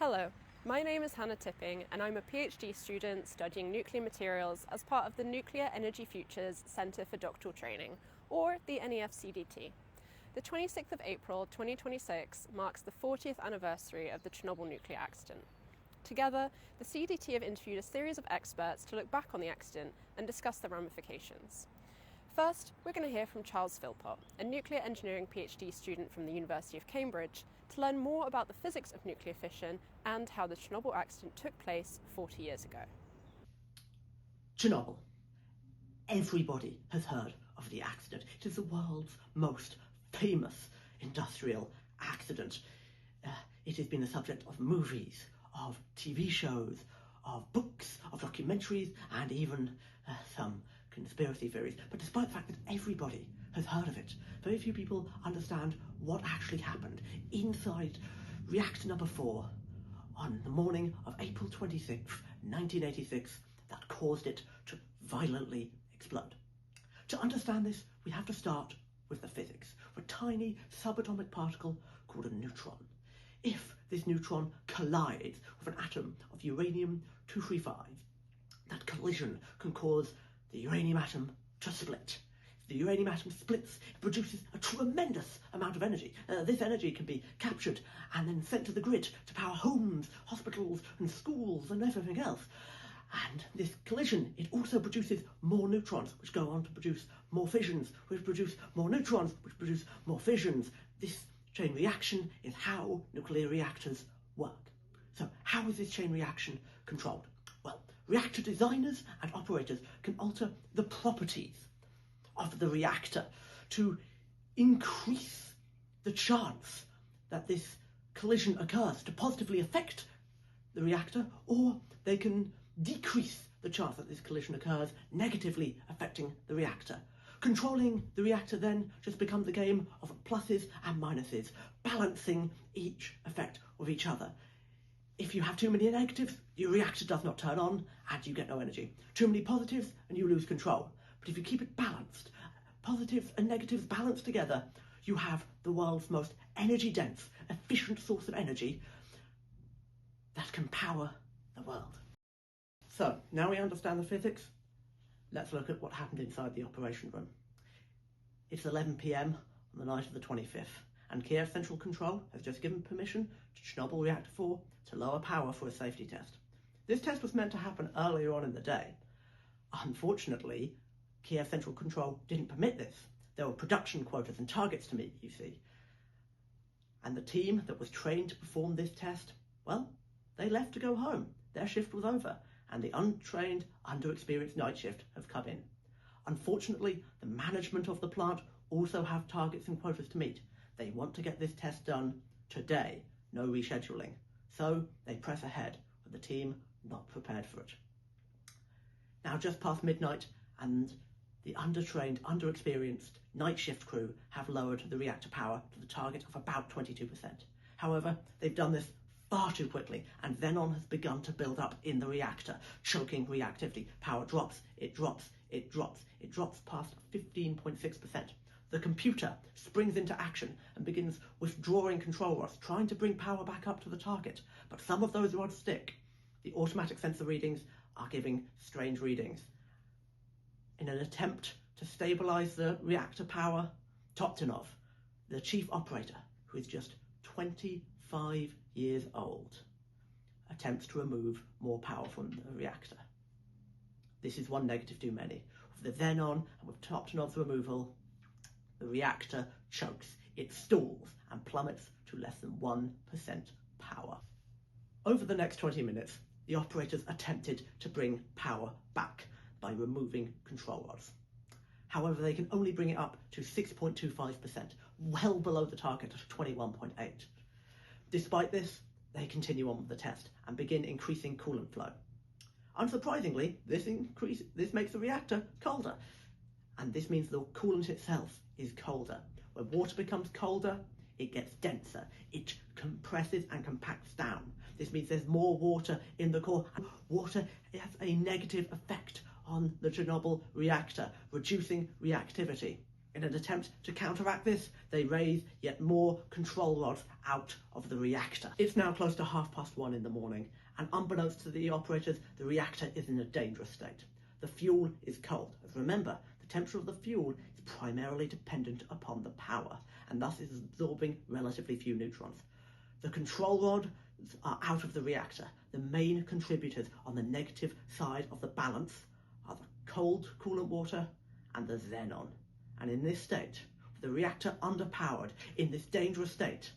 Hello, my name is Hannah Tipping and I'm a PhD student studying nuclear materials as part of the Nuclear Energy Futures Centre for Doctoral Training, or the NEF-CDT. The 26th of April 2026 marks the 40th anniversary of the Chernobyl nuclear accident. Together, the CDT have interviewed a series of experts to look back on the accident and discuss the ramifications. First, we're going to hear from Charles Philpott, a nuclear engineering PhD student from the University of Cambridge, to learn more about the physics of nuclear fission and how the Chernobyl accident took place 40 years ago. Chernobyl. Everybody has heard of the accident. It is the world's most famous industrial accident. It has been the subject of movies, of TV shows, of books, of documentaries, and even some conspiracy theories. But despite the fact that everybody has heard of it, very few people understand what actually happened inside reactor number 4 on the morning of April 26, 1986, that caused it to violently explode. To understand this, we have to start with the physics, a tiny subatomic particle called a neutron. If this neutron collides with an atom of uranium-235, that collision can cause the uranium atom to split. If the uranium atom splits, it produces a tremendous amount of energy. This energy can be captured and then sent to the grid to power homes, hospitals and schools and everything else. And this collision, it also produces more neutrons, which go on to produce more fissions, which produce more neutrons, which produce more fissions. This chain reaction is how nuclear reactors work. So how is this chain reaction controlled? Well, reactor designers and operators can alter the properties of the reactor to increase the chance that this collision occurs, to positively affect the reactor, or they can decrease the chance that this collision occurs, negatively affecting the reactor. Controlling the reactor then just becomes a game of pluses and minuses, balancing each effect of each other. If you have too many negatives, your reactor does not turn on and you get no energy. Too many positives and you lose control. But if you keep it balanced, positives and negatives balanced together, you have the world's most energy-dense, efficient source of energy that can power the world. So, now we understand the physics, let's look at what happened inside the operation room. It's 11 p.m. on the night of the 25th, and Kiev Central Control has just given permission to Chernobyl Reactor 4 to lower power for a safety test. This test was meant to happen earlier on in the day. Unfortunately, Kiev Central Control didn't permit this. There were production quotas and targets to meet, you see. And the team that was trained to perform this test, well, they left to go home. Their shift was over, and the untrained, underexperienced night shift have come in. Unfortunately, the management of the plant also have targets and quotas to meet. They want to get this test done today, no rescheduling. So they press ahead, with the team not prepared for it. Now just past midnight, and the undertrained, underexperienced night shift crew have lowered the reactor power to the target of about 22%. However, they've done this far too quickly, and xenon has begun to build up in the reactor, choking reactivity. Power drops, it drops, it drops, it drops past 15.6%. The computer springs into action and begins withdrawing control rods, trying to bring power back up to the target. But some of those rods stick. The automatic sensor readings are giving strange readings. In an attempt to stabilize the reactor power, Toptonov, the chief operator, who is just 25 years old, attempts to remove more power from the reactor. This is one negative too many. With the xenon and with Toptonov's removal, the reactor chokes, it stalls and plummets to less than 1% power. Over the next 20 minutes, the operators attempted to bring power back by removing control rods. However, they can only bring it up to 6.25%, well below the target of 21.8. Despite this, they continue on with the test and begin increasing coolant flow. Unsurprisingly, this makes the reactor colder, and this means the coolant itself is colder. When water becomes colder, it gets denser. It compresses and compacts down. This means there's more water in the core. Water has a negative effect on the Chernobyl reactor, reducing reactivity. In an attempt to counteract this, they raise yet more control rods out of the reactor. It's now close to 1:30 in the morning, and unbeknownst to the operators, the reactor is in a dangerous state. The fuel is cold. As remember, the temperature of the fuel is primarily dependent upon the power, and thus is absorbing relatively few neutrons. The control rods are out of the reactor. The main contributors on the negative side of the balance are the cold coolant water and the xenon. And in this state, with the reactor underpowered, in this dangerous state,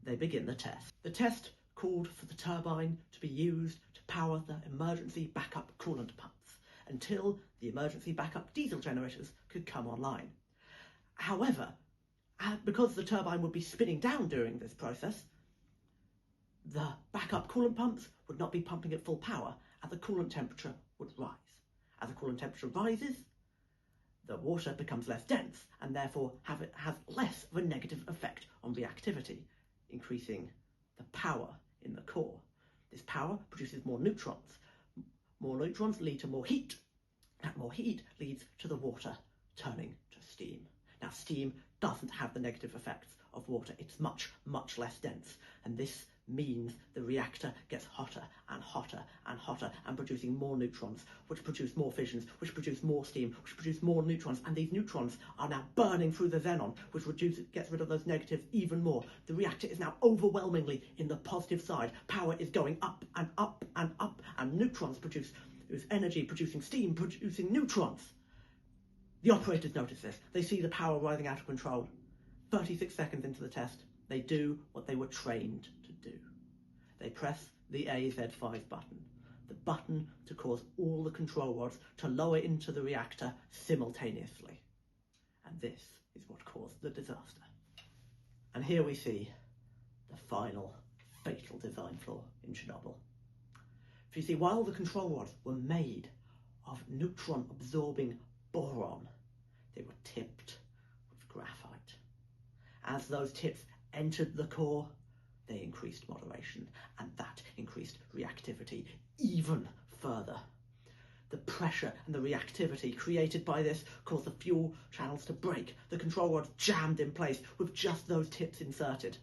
they begin the test. The test called for the turbine to be used to power the emergency backup coolant pumps until the emergency backup diesel generators could come online. However, because the turbine would be spinning down during this process, the backup coolant pumps would not be pumping at full power and the coolant temperature would rise. As the coolant temperature rises, the water becomes less dense and therefore has less of a negative effect on reactivity, increasing the power in the core. This power produces more neutrons. More neutrons lead to more heat. That more heat leads to the water turning to steam. Now, steam doesn't have the negative effects of water. It's much, much less dense. And this means the reactor gets hotter and hotter and hotter and producing more neutrons, which produce more fissions, which produce more steam, which produce more neutrons. And these neutrons are now burning through the xenon, which gets rid of those negatives even more. The reactor is now overwhelmingly in the positive side. Power is going up and up and up, and neutrons produce energy, producing steam, producing neutrons. The operators notice this. They see the power rising out of control. 36 seconds into the test, they do what they were trained to do. They press the AZ5 button, the button to cause all the control rods to lower into the reactor simultaneously. And this is what caused the disaster. And here we see the final fatal design flaw in Chernobyl. For you see, while the control rods were made of neutron-absorbing boron, they were tipped with graphite. As those tips entered the core, they increased moderation, and that increased reactivity even further. The pressure and the reactivity created by this caused the fuel channels to break. The control rods jammed in place with just those tips inserted.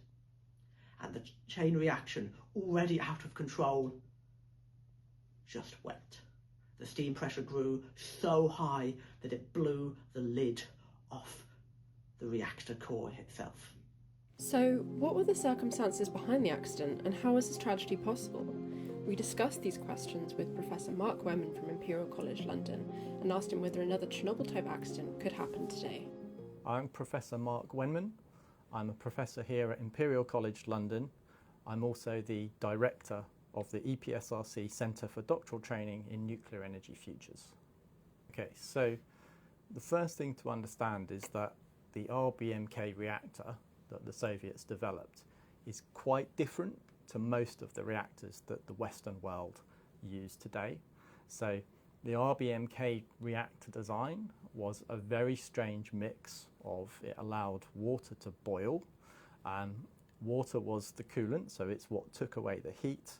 And the chain reaction, already out of control, just went. The steam pressure grew so high that it blew the lid off the reactor core itself. So, what were the circumstances behind the accident and how was this tragedy possible? We discussed these questions with Professor Mark Wendelin from Imperial College London and asked him whether another Chernobyl-type accident could happen today. I'm Professor Mark Wendelin. I'm a professor here at Imperial College London. I'm also the director of the EPSRC Centre for Doctoral Training in Nuclear Energy Futures. Okay, so the first thing to understand is that the RBMK reactor that the Soviets developed is quite different to most of the reactors that the Western world use today. So the RBMK reactor design was a very strange mix of, it allowed water to boil. Water was the coolant, so it's what took away the heat.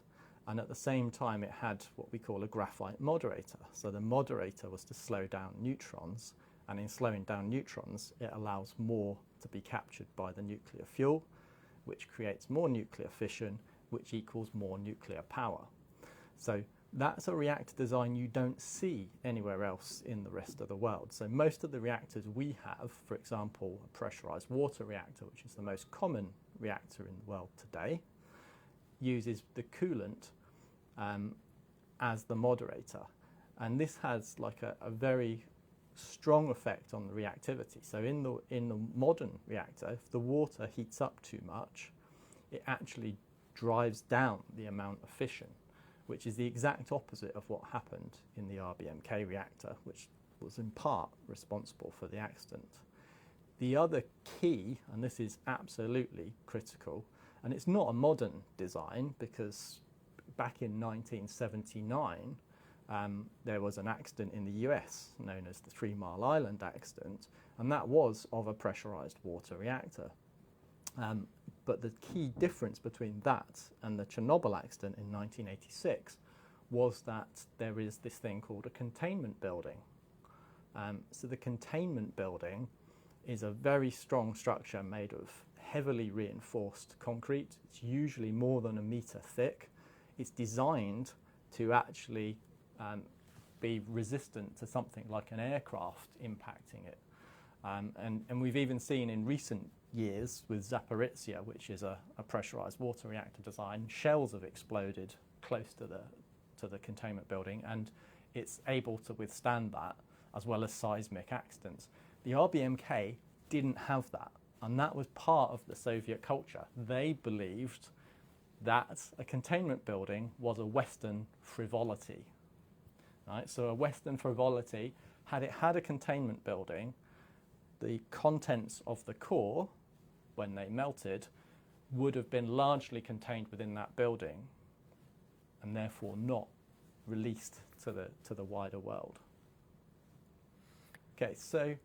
And at the same time, it had what we call a graphite moderator. So the moderator was to slow down neutrons. And in slowing down neutrons, it allows more to be captured by the nuclear fuel, which creates more nuclear fission, which equals more nuclear power. So that's a reactor design you don't see anywhere else in the rest of the world. So most of the reactors we have, for example, a pressurized water reactor, which is the most common reactor in the world today, uses the coolant as the moderator. And this has like a very strong effect on the reactivity. So in the modern reactor, if the water heats up too much, it actually drives down the amount of fission, which is the exact opposite of what happened in the RBMK reactor, which was in part responsible for the accident. The other key, and this is absolutely critical, and it's not a modern design because back in 1979, there was an accident in the US known as the 3 Mile Island accident, and that was of a pressurized water reactor. But the key difference between that and the Chernobyl accident in 1986 was that there is this thing called a containment building. So the containment building is a very strong structure made of heavily reinforced concrete. It's usually more than a metre thick. It's designed to actually be resistant to something like an aircraft impacting it. And we've even seen in recent years with Zaporizhzhia, which is a pressurised water reactor design, shells have exploded close to the containment building, and it's able to withstand that, as well as seismic accidents. The RBMK didn't have that, and that was part of the Soviet culture. They believed that a containment building was a Western frivolity. Right? So a Western frivolity, had it had a containment building, the contents of the core, when they melted, would have been largely contained within that building and therefore not released to the wider world. Okay, so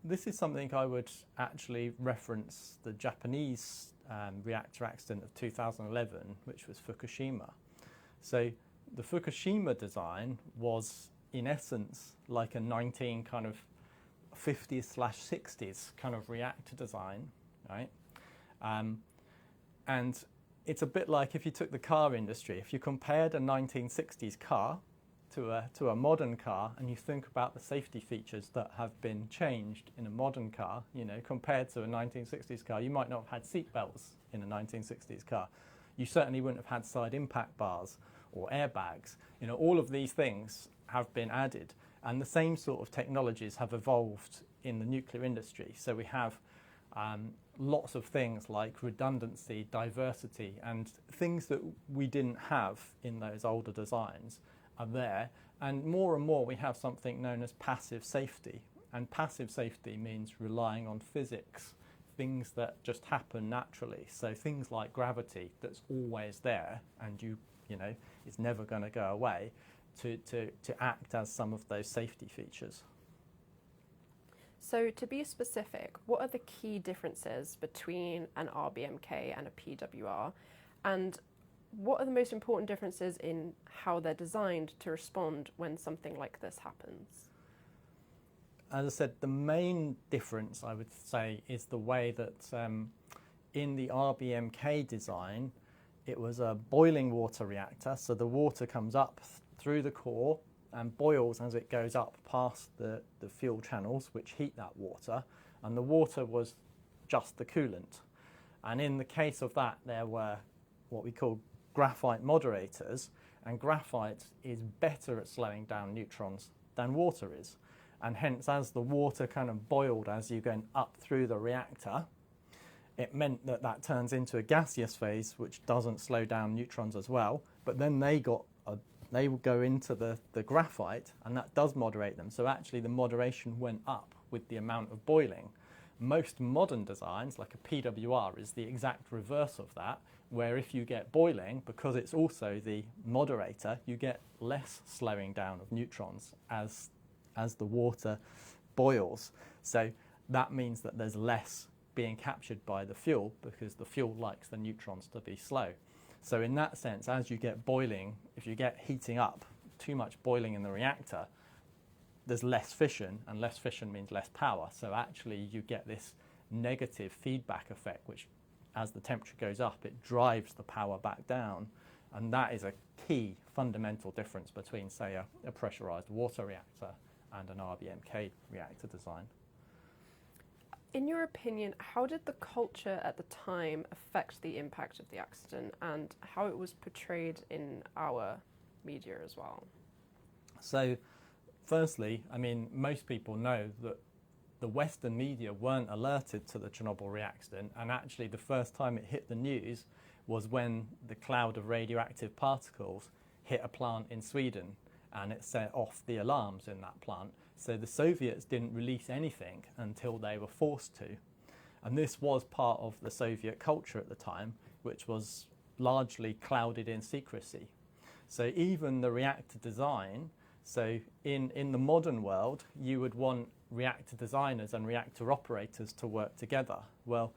this is something I would actually reference the Japanese reactor accident of 2011, which was Fukushima. So the Fukushima design was, in essence, like a 1950s/60s kind of reactor design, right? And it's a bit like if you took the car industry. If you compared a 1960s car to a modern car, and you think about the safety features that have been changed in a modern car, you know, compared to a 1960s car, you might not have had seat belts in a 1960s car. You certainly wouldn't have had side impact bars or airbags. You know, all of these things have been added, and the same sort of technologies have evolved in the nuclear industry. So we have lots of things like redundancy, diversity, and things that we didn't have in those older designs are there. And more we have something known as passive safety. And passive safety means relying on physics, things that just happen naturally. So things like gravity that's always there, and you know, it's never going to go away, to act as some of those safety features. So to be specific, what are the key differences between an RBMK and a PWR? And what are the most important differences in how they're designed to respond when something like this happens? As I said, the main difference, I would say, is the way that in the RBMK design, it was a boiling water reactor. So the water comes up through the core and boils as it goes up past the fuel channels, which heat that water. And the water was just the coolant. And in the case of that, there were what we call graphite moderators, and graphite is better at slowing down neutrons than water is. And hence, as the water kind of boiled as you're going up through the reactor, it meant that that turns into a gaseous phase, which doesn't slow down neutrons as well. But then they will go into the graphite, and that does moderate them. So actually, the moderation went up with the amount of boiling. Most modern designs, like a PWR, is the exact reverse of that, where if you get boiling, because it's also the moderator, you get less slowing down of neutrons as the water boils. So that means that there's less being captured by the fuel, because the fuel likes the neutrons to be slow. So in that sense, as you get boiling, if you get heating up, too much boiling in the reactor, there's less fission, and less fission means less power. So actually you get this negative feedback effect, which as the temperature goes up, it drives the power back down. And that is a key fundamental difference between, say, a pressurized water reactor and an RBMK reactor design. In your opinion, how did the culture at the time affect the impact of the accident, and how it was portrayed in our media as well? So, firstly, I mean, most people know that the Western media weren't alerted to the Chernobyl reaccident, and actually the first time it hit the news was when the cloud of radioactive particles hit a plant in Sweden, and it set off the alarms in that plant. So the Soviets didn't release anything until they were forced to. And this was part of the Soviet culture at the time, which was largely clouded in secrecy. So even the reactor design, so in the modern world, you would want reactor designers and reactor operators to work together. Well,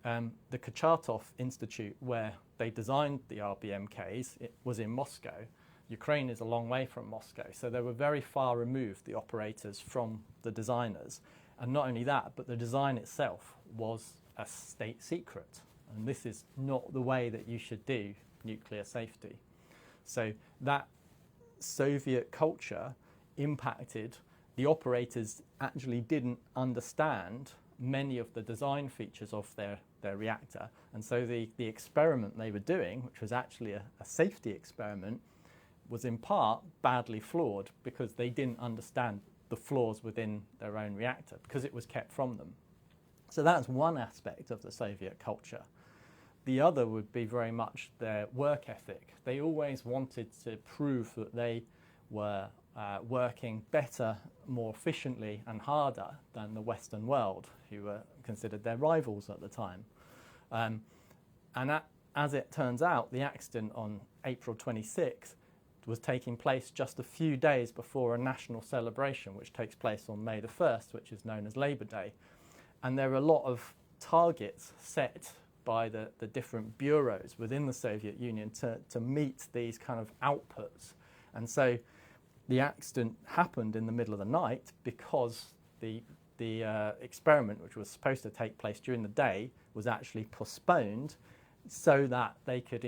the Kurchatov Institute, where they designed the RBMKs, it was in Moscow. Ukraine is a long way from Moscow, so they were very far removed, the operators, from the designers. And not only that, but the design itself was a state secret. And this is not the way that you should do nuclear safety. So that Soviet culture impacted, the operators actually didn't understand many of the design features of their reactor. And so the experiment they were doing, which was actually a safety experiment, was in part badly flawed because they didn't understand the flaws within their own reactor because it was kept from them. So that's one aspect of the Soviet culture. The other would be very much their work ethic. They always wanted to prove that they were working better, more efficiently and harder than the Western world, who were considered their rivals at the time. As it turns out, the accident on April 26th was taking place just a few days before a national celebration, which takes place on May the 1st, which is known as Labor Day. And there are a lot of targets set by the different bureaus within the Soviet Union to meet these kind of outputs. And so the accident happened in the middle of the night because the experiment, which was supposed to take place during the day, was actually postponed so that they could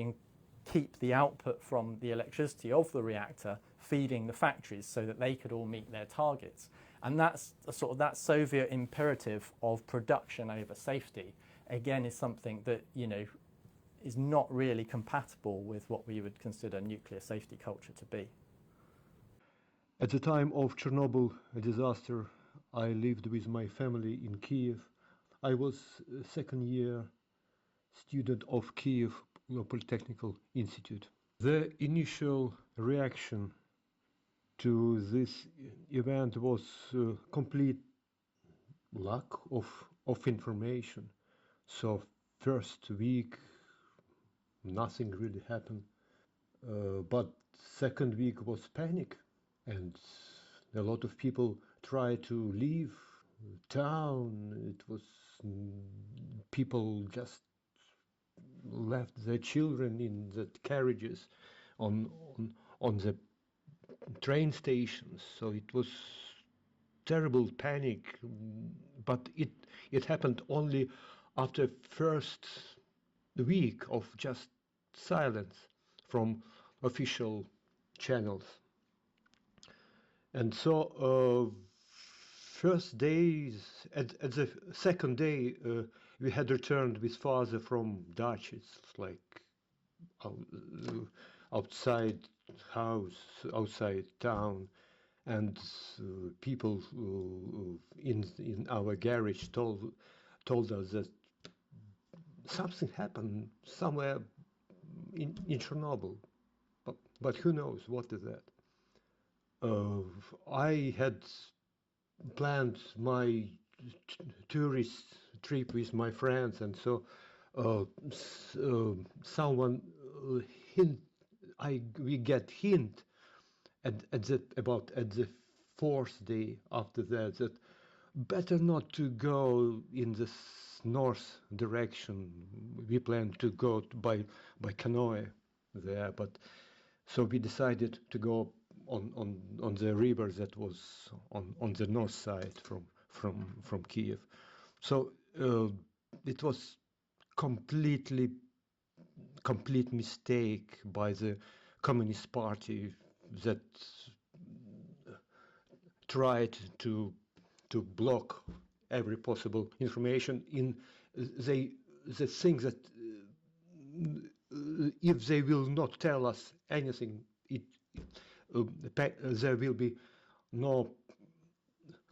keep the output from the electricity of the reactor feeding the factories so that they could all meet their targets. And that's sort of that Soviet imperative of production over safety, again, is something that, you know, is not really compatible with what we would consider nuclear safety culture to be. At the time of Chernobyl disaster, I lived with my family in Kiev. I was a second-year student of Kiev Polytechnical Institute. The initial reaction to this event was complete lack of information. So first week, nothing really happened. But second week was panic, and a lot of people tried to leave town. It was people just left their children in the carriages on the train stations. So it was terrible panic, but it happened only after first week of just silence from official channels. And so first days, at the second day, we had returned with father from Dutch. It's like outside house, outside town, and people in our garage told us that something happened somewhere in Chernobyl, but who knows what is that. I had planned my tourist trip with my friends, and so someone we get hint at the fourth day after that better not to go in the north direction. We planned to go by canoe there, but so we decided to go on the river that was on the north side from Kiev. So it was complete mistake by the Communist Party that tried to block every possible information. They think that if they will not tell us anything, there will be no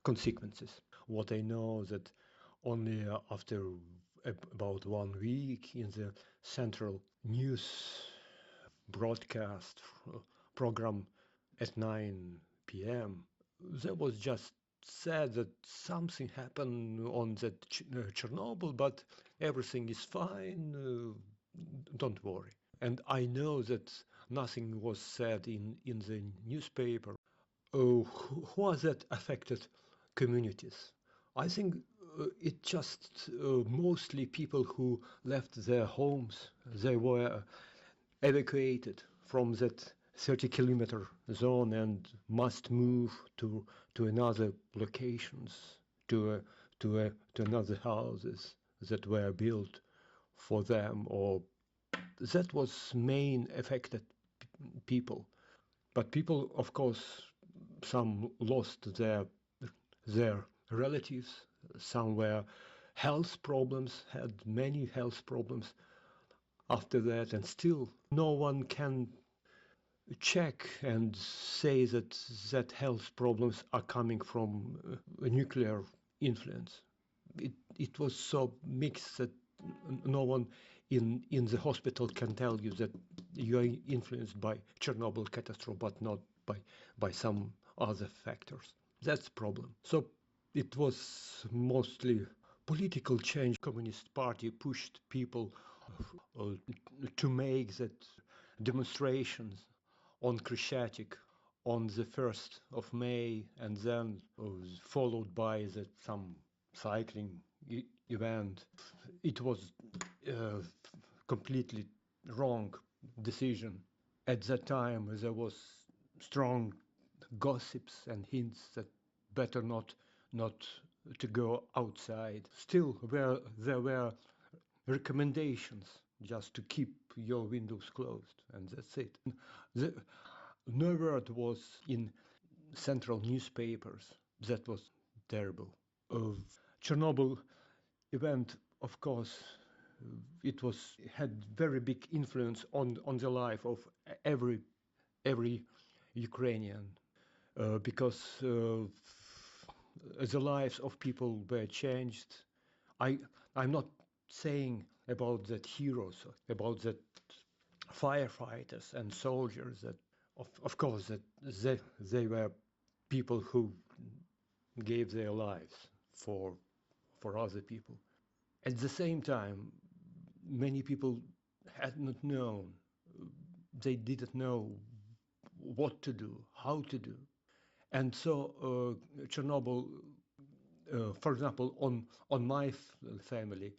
consequences. What I know that only after about 1 week in the central news broadcast program at 9 p.m. there was just said that something happened on that Chernobyl, but everything is fine, don't worry. And I know that nothing was said in the newspaper. Who are that affected communities? I think it just mostly people who left their homes. They were evacuated from that 30-kilometer zone and must move to another locations to another houses that were built for them, or that was main affected people. But people, of course, some lost their relatives, some were health problems, had many health problems after that, and still no one can check and say that health problems are coming from nuclear influence. It was so mixed that no one in the hospital can tell you that you are influenced by Chernobyl catastrophe, but not by some other factors. That's the problem. So it was mostly political change. Communist Party pushed people to make that demonstrations on Krещатик on the 1st of May, and then followed by some cycling event. It was a completely wrong decision. At that time, there was strong gossips and hints that better not to go outside. Still, there were recommendations just to keep your windows closed, and that's it. No word was in central newspapers. That was terrible. Chernobyl event, of course, it had very big influence on the life of every Ukrainian, because the lives of people were changed. I'm not saying about that heroes, about that firefighters and soldiers, that of course that they were people who gave their lives for other people. At the same time, many people had not known, they didn't know what to do, how to do. And so Chernobyl, for example, on my family,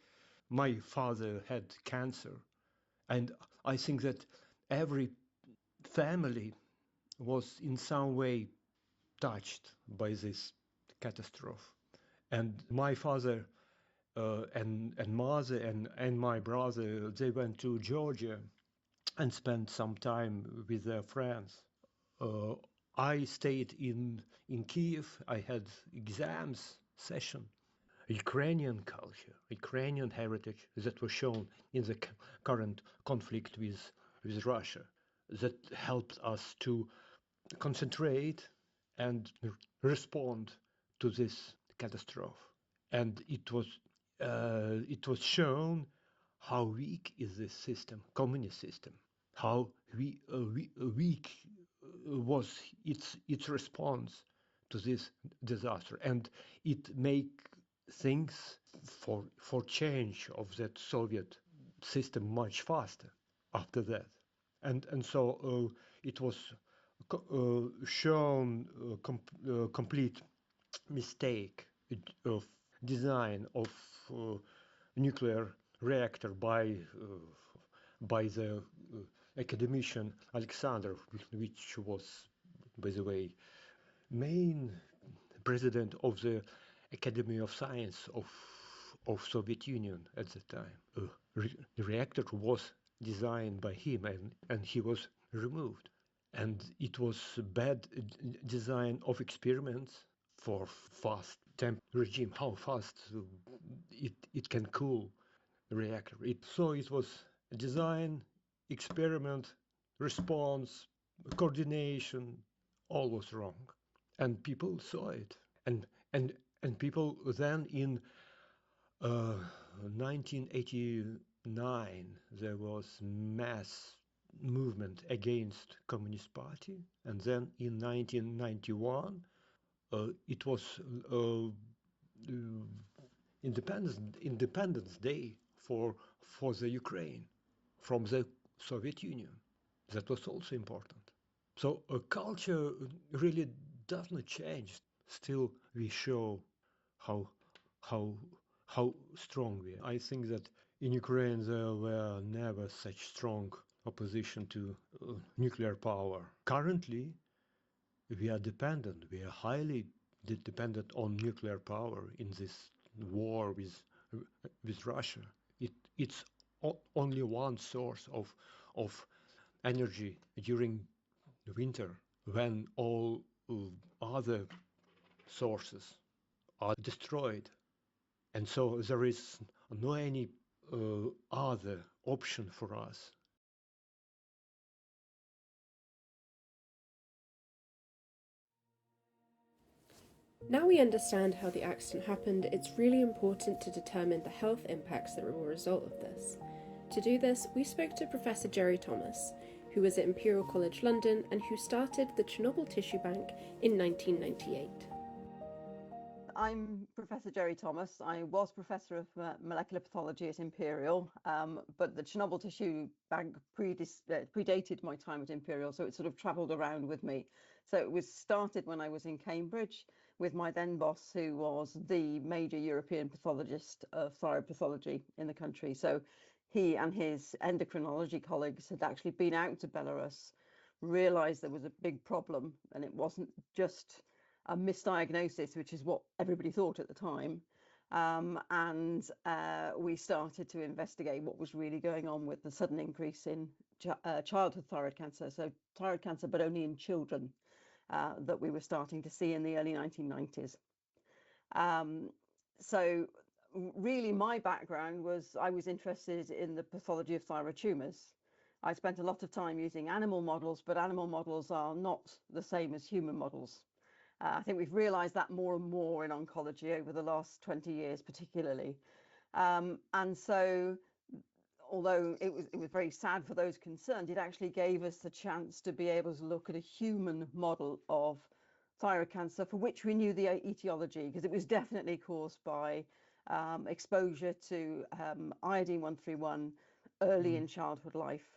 my father had cancer, and I think that every family was in some way touched by this catastrophe. And my father and mother and my brother, they went to Georgia and spent some time with their friends. I stayed in Kiev. I had exams session. Ukrainian culture, Ukrainian heritage that was shown in the current conflict with Russia, that helped us to concentrate and respond to this catastrophe. And it was shown how weak is this system, communist system, how weak was its response to this disaster, and it make things for change of that Soviet system much faster after that, and so it was shown complete mistake of design of nuclear reactor by the academician Alexander, which was, by the way, main president of the Academy of Science of Soviet Union at the time. The reactor was designed by him, and he was removed. And it was bad design of experiments for fast temp regime, how fast it can cool the reactor. So it was design, experiment, response, coordination, all was wrong. And people saw it. And people then in 1989, there was mass movement against Communist Party, and then in 1991 it was Independence Day for the Ukraine from the Soviet Union. That was also important. So culture really does not change. Still, we show how strong we are. I think that in Ukraine there were never such strong opposition to nuclear power. Currently, we are dependent. We are highly dependent on nuclear power in this war with Russia. It's only one source of energy during the winter when all other sources are destroyed. And so there is no any other option for us. Now we understand how the accident happened, it's really important to determine the health impacts that were a result of this. To do this, we spoke to Professor Jerry Thomas, who was at Imperial College London and who started the Chernobyl Tissue Bank in 1998. I'm Professor Jerry Thomas. I was Professor of Molecular Pathology at Imperial, but the Chernobyl Tissue Bank predated my time at Imperial, so it sort of travelled around with me. So it was started when I was in Cambridge with my then boss, who was the major European pathologist of thyroid pathology in the country. So he and his endocrinology colleagues had actually been out to Belarus, realised there was a big problem, and it wasn't just a misdiagnosis, which is what everybody thought at the time. And we started to investigate what was really going on with the sudden increase in childhood thyroid cancer. So thyroid cancer, but only in children, that we were starting to see in the early 1990s. So really my background was I was interested in the pathology of thyroid tumours. I spent a lot of time using animal models, but animal models are not the same as human models. I think we've realised that more and more in oncology over the last 20 years, particularly. And so, although it was very sad for those concerned, it actually gave us the chance to be able to look at a human model of thyroid cancer, for which we knew the etiology, because it was definitely caused by exposure to iodine-131 early in childhood life.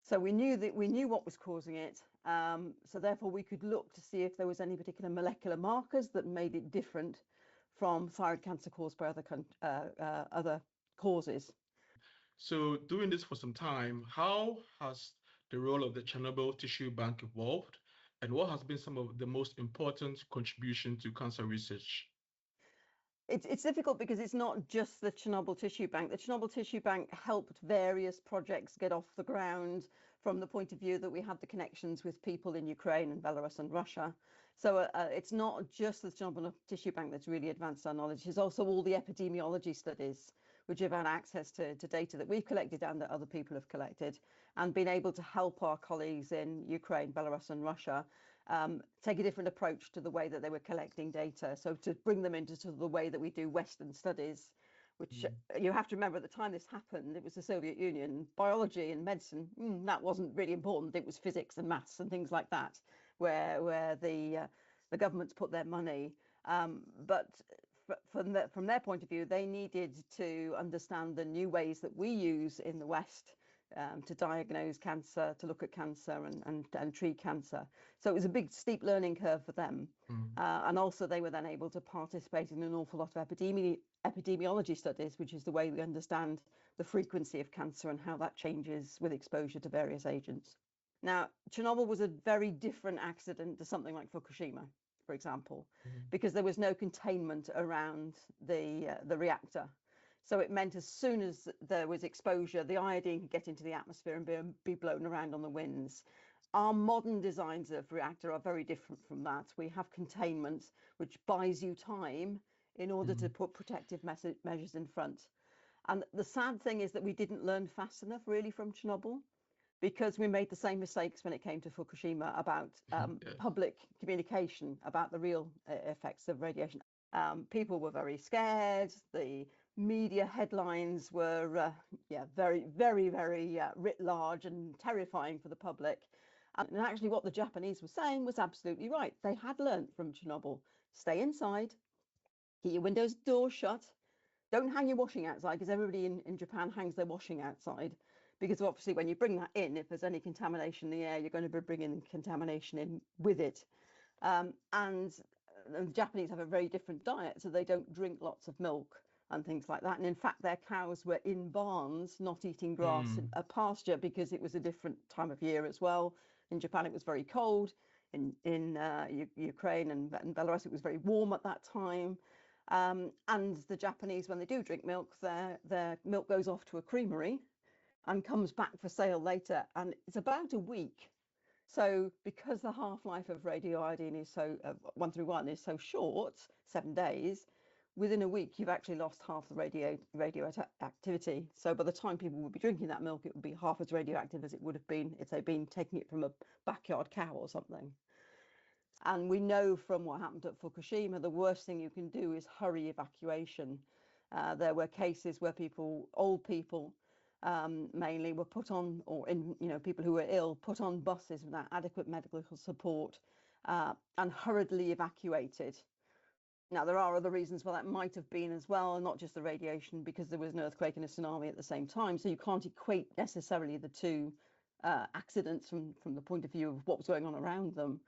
So we knew what was causing it. So therefore we could look to see if there was any particular molecular markers that made it different from thyroid cancer caused by other causes. So doing this for some time, how has the role of the Chernobyl Tissue Bank evolved, and what has been some of the most important contribution to cancer research? It's difficult because it's not just the Chernobyl Tissue Bank. The Chernobyl Tissue Bank helped various projects get off the ground from the point of view that we had the connections with people in Ukraine and Belarus and Russia. So it's not just the Chernobyl Tissue Bank that's really advanced our knowledge. It's also all the epidemiology studies which have had access to data that we've collected and that other people have collected, and been able to help our colleagues in Ukraine, Belarus and Russia take a different approach to the way that they were collecting data. So to bring them into sort of the way that we do Western studies, which you have to remember at the time this happened, it was the Soviet Union. Biology and medicine, that wasn't really important. It was physics and maths and things like that, where the governments put their money. But from their point of view, they needed to understand the new ways that we use in the West to diagnose cancer, to look at cancer and treat cancer. So it was a big, steep learning curve for them. And also they were then able to participate in an awful lot of epidemiology studies, which is the way we understand the frequency of cancer and how that changes with exposure to various agents. Now, Chernobyl was a very different accident to something like Fukushima, for example, because there was no containment around the reactor. So it meant as soon as there was exposure, the iodine could get into the atmosphere and be blown around on the winds. Our modern designs of reactor are very different from that. We have containment, which buys you time in order to put protective measures in front. And the sad thing is that we didn't learn fast enough really from Chernobyl, because we made the same mistakes when it came to Fukushima about public communication about the real effects of radiation. People were very scared. The media headlines were very, very, very writ large and terrifying for the public. And actually what the Japanese were saying was absolutely right. They had learned from Chernobyl. Stay inside, keep your windows, doors shut, don't hang your washing outside, because everybody in Japan hangs their washing outside. Because obviously when you bring that in, if there's any contamination in the air, you're going to be bringing contamination in with it. And the Japanese have a very different diet, so they don't drink lots of milk and things like that. And in fact, their cows were in barns, not eating grass in a pasture, because it was a different time of year as well. In Japan, it was very cold. Ukraine and Belarus. It was very warm at that time. And the Japanese, when they do drink milk, their milk goes off to a creamery and comes back for sale later. And it's about a week. So because the half-life of radioiodine is 131 is so short, 7 days, within a week you've actually lost half the radioactivity. So by the time people would be drinking that milk, it would be half as radioactive as it would have been if they'd been taking it from a backyard cow or something. And we know from what happened at Fukushima, the worst thing you can do is hurry evacuation. There were cases where old people mainly, were put on, or people who were ill, put on buses without adequate medical support and hurriedly evacuated. Now, there are other reasons why that might have been as well, not just the radiation, because there was an earthquake and a tsunami at the same time. So you can't equate necessarily the two accidents from the point of view of what was going on around them.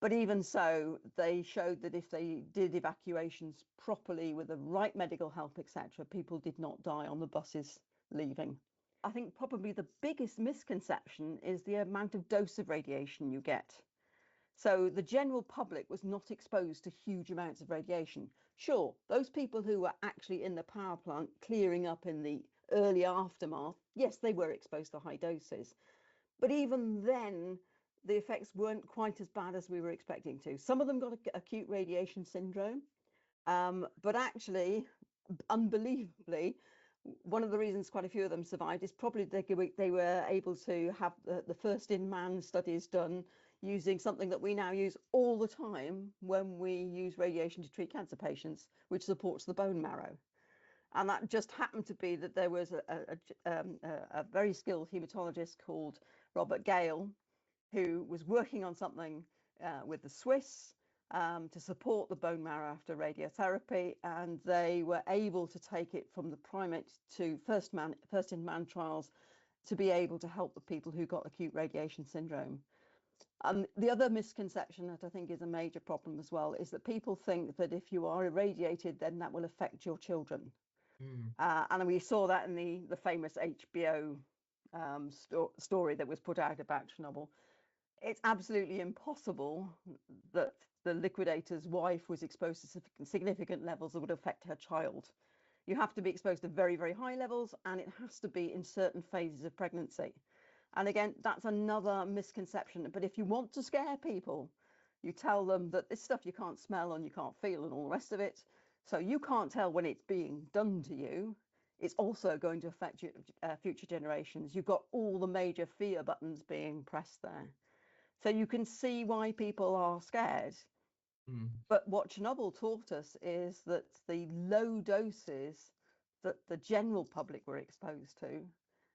But even so, they showed that if they did evacuations properly with the right medical help, etc., people did not die on the buses leaving. I think probably the biggest misconception is the amount of dose of radiation you get. So the general public was not exposed to huge amounts of radiation. Sure, those people who were actually in the power plant clearing up in the early aftermath, yes, they were exposed to high doses. But even then, the effects weren't quite as bad as we were expecting to. Some of them got acute radiation syndrome, but actually, unbelievably, one of the reasons quite a few of them survived is probably they were able to have the first-in-man studies done using something that we now use all the time when we use radiation to treat cancer patients, which supports the bone marrow. And that just happened to be that there was a very skilled hematologist called Robert Gale, who was working on something with the Swiss to support the bone marrow after radiotherapy, and they were able to take it from the primate to first-in-man trials to be able to help the people who got acute radiation syndrome. The other misconception that I think is a major problem as well is that people think that if you are irradiated, then that will affect your children. And we saw that in the famous HBO story that was put out about Chernobyl. It's absolutely impossible that the liquidator's wife was exposed to significant levels that would affect her child. You have to be exposed to very, very high levels, and it has to be in certain phases of pregnancy. And again, that's another misconception. But if you want to scare people, you tell them that this stuff you can't smell and you can't feel and all the rest of it. So you can't tell when it's being done to you. It's also going to affect future generations. You've got all the major fear buttons being pressed there. So you can see why people are scared. But what Chernobyl taught us is that the low doses that the general public were exposed to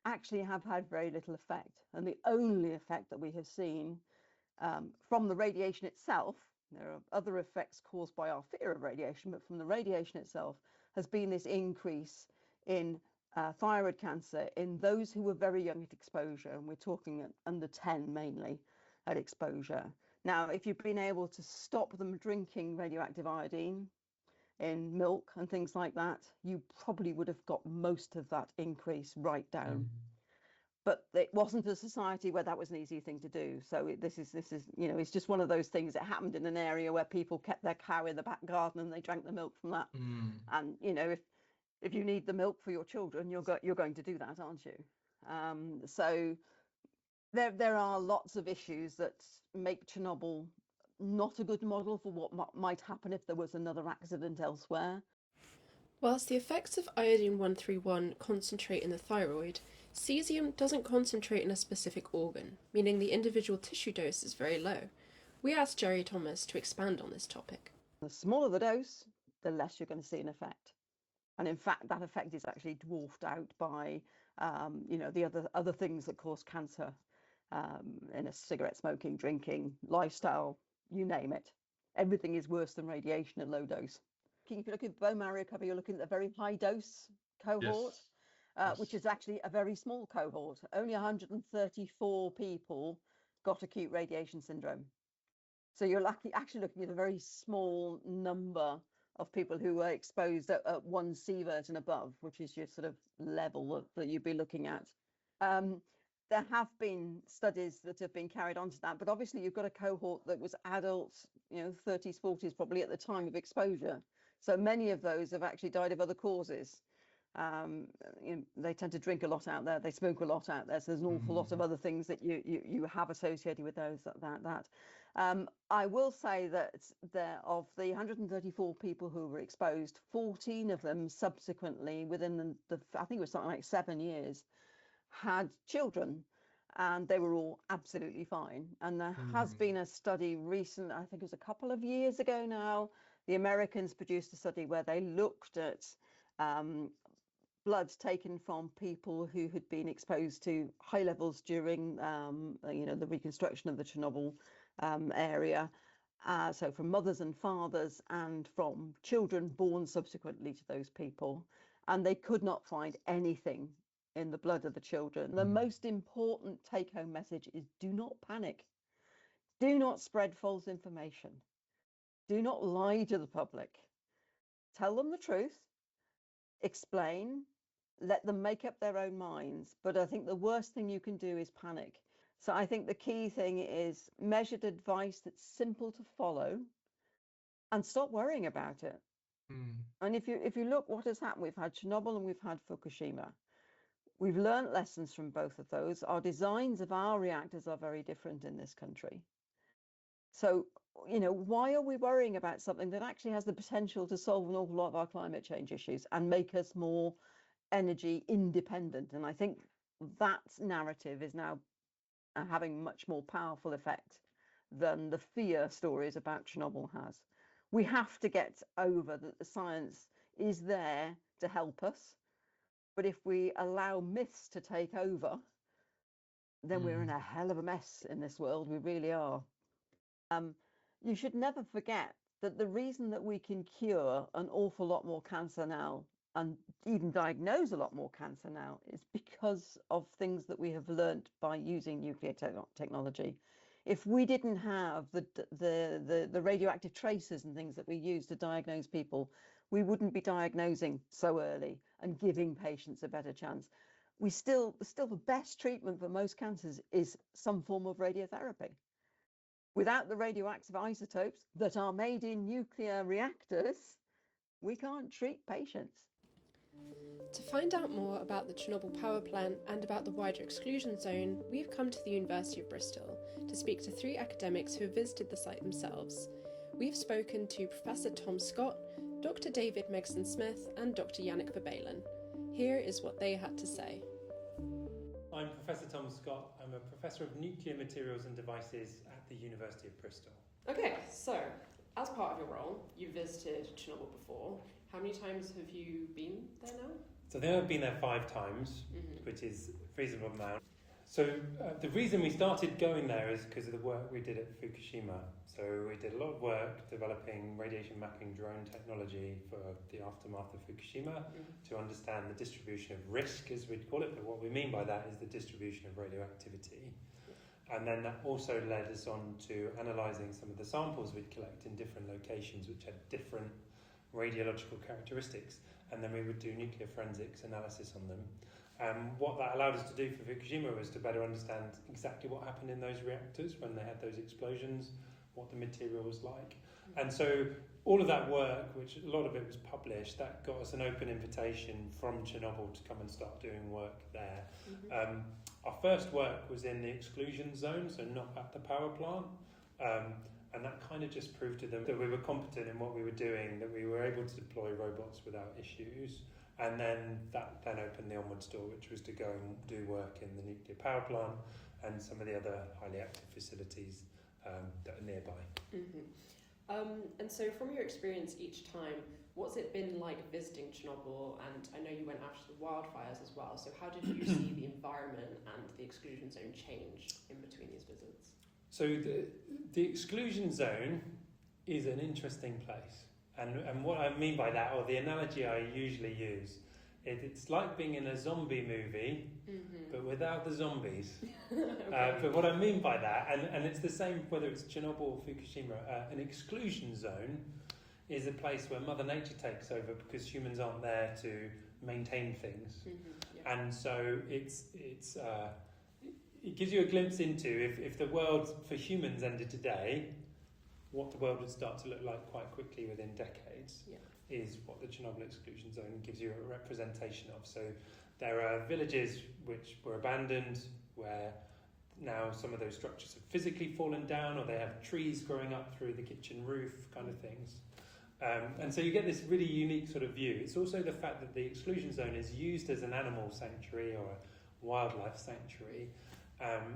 actually have had very little effect. And the only effect that we have seen from the radiation itself, there are other effects caused by our fear of radiation, but from the radiation itself has been this increase in thyroid cancer in those who were very young at exposure. And we're talking at under 10 mainly at exposure. Now, if you've been able to stop them drinking radioactive iodine in milk and things like that, you probably would have got most of that increase right down. But it wasn't a society where that was an easy thing to do. So this is it's just one of those things that happened in an area where people kept their cow in the back garden and they drank the milk from that. And if you need the milk for your children, you're going to do that, aren't you? So there are lots of issues that make Chernobyl not a good model for what might happen if there was another accident elsewhere. Whilst the effects of iodine 131 concentrate in the thyroid, cesium doesn't concentrate in a specific organ, meaning the individual tissue dose is very low. We asked Jerry Thomas to expand on this topic. The smaller the dose, the less you're going to see an effect. And in fact, that effect is actually dwarfed out by the other things that cause cancer in a cigarette smoking, drinking, lifestyle, you name it. Everything is worse than radiation at low dose. If you look at bone marrow recovery, you're looking at a very high dose cohort, which is actually a very small cohort. Only 134 people got acute radiation syndrome. So you're actually looking at a very small number of people who were exposed at 1 sievert and above, which is your sort of level that you'd be looking at. there have been studies that have been carried on to that, but obviously you've got a cohort that was adults, 30s, 40s probably at the time of exposure. So many of those have actually died of other causes. They tend to drink a lot out there, they smoke a lot out there, so there's an awful lot of other things that you have associated with those that. I will say that of the 134 people who were exposed, 14 of them subsequently, within I think it was something like 7 years, had children, and they were all absolutely fine. And there has been a study recent, I think it was a couple of years ago now, the Americans produced a study where they looked at blood taken from people who had been exposed to high levels during the reconstruction of the Chernobyl area, so from mothers and fathers and from children born subsequently to those people, and they could not find anything in the blood of the children. The most important take-home message is do not panic. Do not spread false information. Do not lie to the public. Tell them the truth. Explain. Let them make up their own minds. But I think the worst thing you can do is panic. So I think the key thing is measured advice that's simple to follow, and stop worrying about it. And if you look what has happened, we've had Chernobyl and we've had Fukushima. We've learned lessons from both of those. Our designs of our reactors are very different in this country. So, why are we worrying about something that actually has the potential to solve an awful lot of our climate change issues and make us more energy independent? And I think that narrative is now having much more powerful effect than the fear stories about Chernobyl has. We have to get over that the science is there to help us. But if we allow myths to take over, then we're in a hell of a mess in this world. We really are. You should never forget that the reason that we can cure an awful lot more cancer now and even diagnose a lot more cancer now is because of things that we have learnt by using nuclear technology. If we didn't have the radioactive tracers and things that we use to diagnose people, we wouldn't be diagnosing so early and giving patients a better chance. Still the best treatment for most cancers is some form of radiotherapy. Without the radioactive isotopes that are made in nuclear reactors, we can't treat patients. To find out more about the Chernobyl power plant and about the wider exclusion zone, we've come to the University of Bristol to speak to 3 academics who have visited the site themselves. We've spoken to Professor Tom Scott, Dr. David Megson-Smith and Dr. Yannick Verbeelen. Here is what they had to say. I'm Professor Tom Scott. I'm a Professor of Nuclear Materials and Devices at the University of Bristol. Okay, so as part of your role, you visited Chernobyl before. How many times have you been there now? So I think I've been there 5 times, which is a reasonable amount. So the reason we started going there is because of the work we did at Fukushima. So we did a lot of work developing radiation mapping drone technology for the aftermath of Fukushima to understand the distribution of risk, as we'd call it, but what we mean by that is the distribution of radioactivity. And then that also led us on to analysing some of the samples we'd collect in different locations which had different radiological characteristics, and then we would do nuclear forensics analysis on them. What that allowed us to do for Fukushima was to better understand exactly what happened in those reactors when they had those explosions, what the material was like. And so all of that work, which a lot of it was published, that got us an open invitation from Chernobyl to come and start doing work there. Our first work was in the exclusion zone, so not at the power plant. And that kind of just proved to them that we were competent in what we were doing, that we were able to deploy robots without issues. And then that then opened the onwards door, which was to go and do work in the nuclear power plant and some of the other highly active facilities that are nearby. And so from your experience each time, what's it been like visiting Chernobyl? And I know you went after the wildfires as well, so how did you see the environment and the exclusion zone change in between these visits? So the exclusion zone is an interesting place. And what I mean by that, or the analogy I usually use, it's like being in a zombie movie, but without the zombies. Okay. But what I mean by that, and it's the same whether it's Chernobyl or Fukushima, an exclusion zone is a place where Mother Nature takes over because humans aren't there to maintain things. And so it gives you a glimpse into if the world for humans ended today, what the world would start to look like quite quickly within decades. Yeah. Is what the Chernobyl exclusion zone gives you a representation of. So there are villages which were abandoned, where now some of those structures have physically fallen down, or they have trees growing up through the kitchen roof, kind of things. And so you get this really unique sort of view. It's also the fact that the exclusion zone is used as an animal sanctuary or a wildlife sanctuary.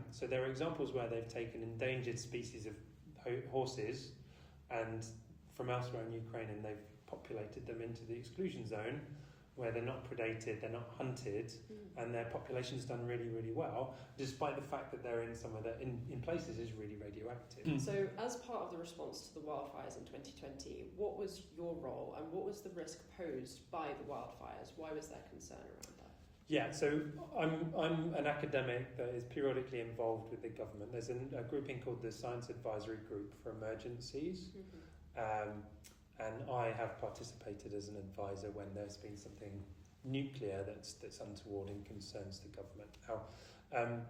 So there are examples where they've taken endangered species of horses and from elsewhere in Ukraine, and they've populated them into the exclusion zone, where they're not predated, they're not hunted, and their population's done really, really well, despite the fact that they're in somewhere that in places is really radioactive. So as part of the response to the wildfires in 2020, what was your role and what was the risk posed by the wildfires? Why was there concern around that? Yeah, so I'm an academic that is periodically involved with the government. There's a grouping called the Science Advisory Group for Emergencies. And I have participated as an advisor when there's been something nuclear that's untoward and concerns the government. Now,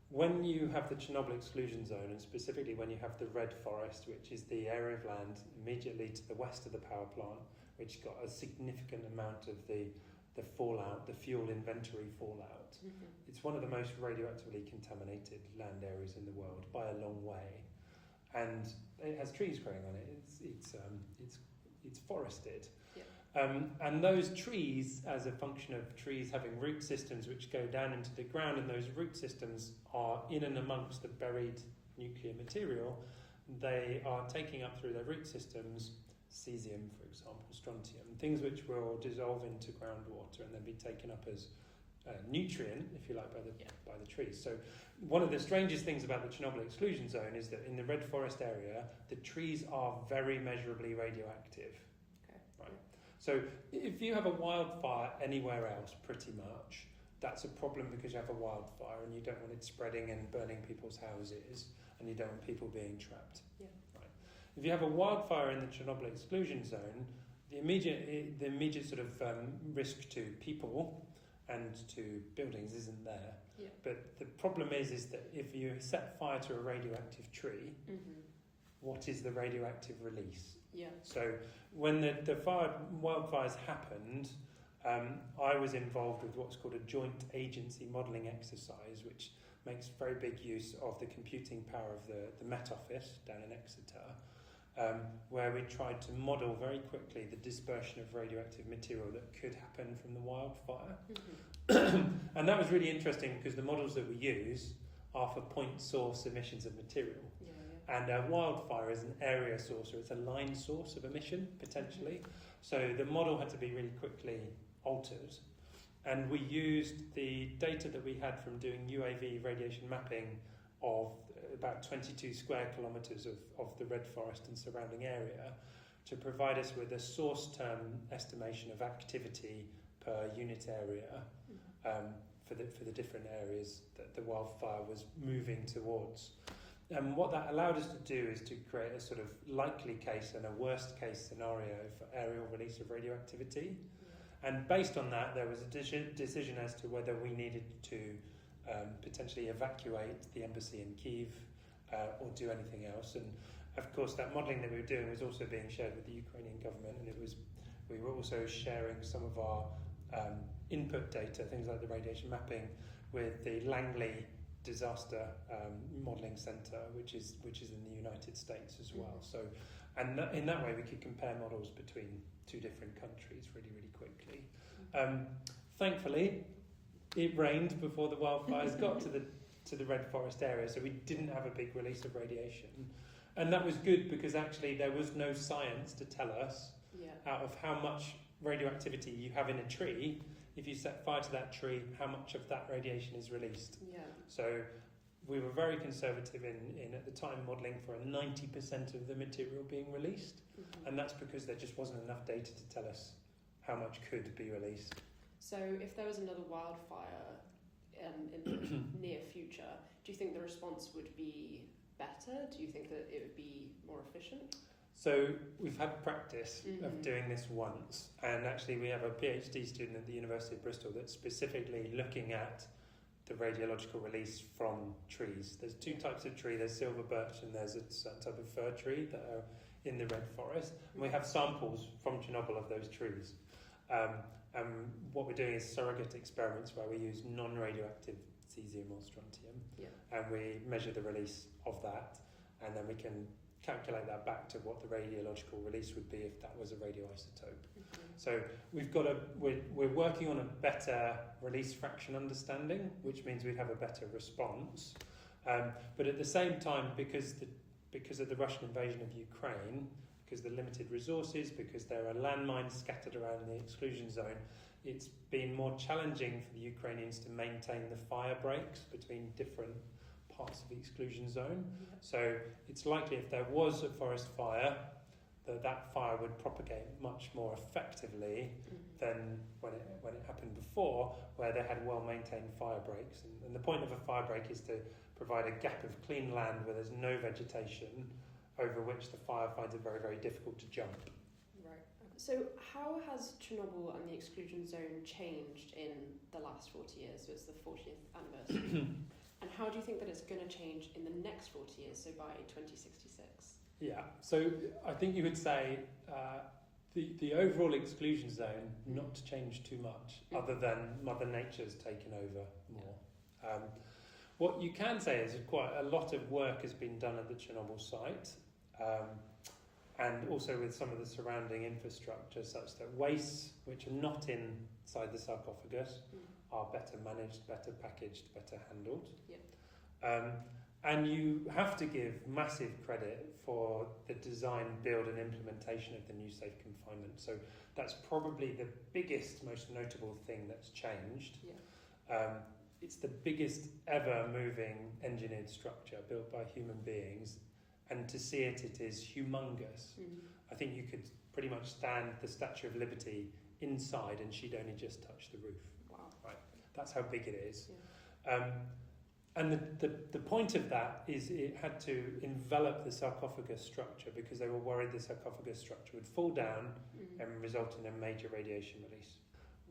when you have the Chernobyl exclusion zone, and specifically when you have the Red Forest, which is the area of land immediately to the west of the power plant, which got a significant amount of the fallout, the fuel inventory fallout, it's one of the most radioactively contaminated land areas in the world by a long way. And it has trees growing on it. It's forested. Yeah. And those trees, as a function of trees having root systems which go down into the ground, and those root systems are in and amongst the buried nuclear material, they are taking up through their root systems cesium, for example, strontium, things which will dissolve into groundwater and then be taken up as nutrient, if you like, by the trees. So one of the strangest things about the Chernobyl exclusion zone is that in the Red Forest area, the trees are very measurably radioactive. Okay. Right. So if you have a wildfire anywhere else, pretty much, that's a problem because you have a wildfire and you don't want it spreading and burning people's houses, and you don't want people being trapped. Yeah. Right. If you have a wildfire in the Chernobyl exclusion zone, the immediate sort of risk to people and to buildings isn't there. Yeah. But the problem is that if you set fire to a radioactive tree, what is the radioactive release? Yeah. So when the wildfires happened, I was involved with what's called a joint agency modelling exercise, which makes very big use of the computing power of the Met Office down in Exeter, where we tried to model very quickly the dispersion of radioactive material that could happen from the wildfire. And that was really interesting because the models that we use are for point source emissions of material. And a wildfire is an area source, or it's a line source of emission, potentially. So the model had to be really quickly altered. And we used the data that we had from doing UAV radiation mapping of about 22 square kilometres of the Red Forest and surrounding area to provide us with a source term estimation of activity per unit area for the different areas that the wildfire was moving towards. And what that allowed us to do is to create a sort of likely case and a worst case scenario for aerial release of radioactivity. And based on that, there was a decision as to whether we needed to potentially evacuate the embassy in Kyiv or do anything else. And of course, that modelling that we were doing was also being shared with the Ukrainian government, and we were also sharing some of our input data, things like the radiation mapping, with the Langley Disaster Modelling Centre, which is in the United States as well. So, and in that way, we could compare models between two different countries really, really quickly. Thankfully, it rained before the wildfires got to the Red Forest area, so we didn't have a big release of radiation, and that was good because actually there was no science to tell us out of how much radioactivity you have in a tree. If you set fire to that tree, how much of that radiation is released? Yeah. So we were very conservative in at the time modelling for a 90% of the material being released, and that's because there just wasn't enough data to tell us how much could be released. So if there was another wildfire in the near future, do you think the response would be better? Do you think that it would be more efficient? So we've had practice of doing this once, and actually we have a PhD student at the University of Bristol that's specifically looking at the radiological release from trees. There's two types of tree. There's silver birch and there's a certain type of fir tree that are in the red forest. And we have samples from Chernobyl of those trees. And what we're doing is surrogate experiments where we use non-radioactive cesium or strontium, and we measure the release of that, and then we can calculate that back to what the radiological release would be if that was a radioisotope. So we're working on a better release fraction understanding, which means we'd have a better response. But at the same time, because of the Russian invasion of Ukraine, because of the limited resources, because there are landmines scattered around the exclusion zone, it's been more challenging for the Ukrainians to maintain the fire breaks between different parts of the exclusion zone. So it's likely if there was a forest fire, that fire would propagate much more effectively than when it happened before, where they had well-maintained fire breaks. And the point of a fire break is to provide a gap of clean land where there's no vegetation, over which the fire finds it very, very difficult to jump. Right. So how has Chernobyl and the exclusion zone changed in the last 40 years? So it's the 40th anniversary. And how do you think that it's going to change in the next 40 years, so by 2066? Yeah, so I think you would say the overall exclusion zone not to change too much, other than Mother Nature's taken over more. What you can say is quite a lot of work has been done at the Chernobyl site, and also with some of the surrounding infrastructure, such that wastes which are not inside the sarcophagus are better managed, better packaged, better handled. And you have to give massive credit for the design, build and implementation of the new safe confinement. So that's probably the biggest, most notable thing that's changed. It's the biggest ever moving engineered structure built by human beings, and to see it is humongous. I think you could pretty much stand the Statue of Liberty inside and she'd only just touch the roof. Wow. Right. That's how big it is. And the point of that is it had to envelop the sarcophagus structure because they were worried the sarcophagus structure would fall down and result in a major radiation release.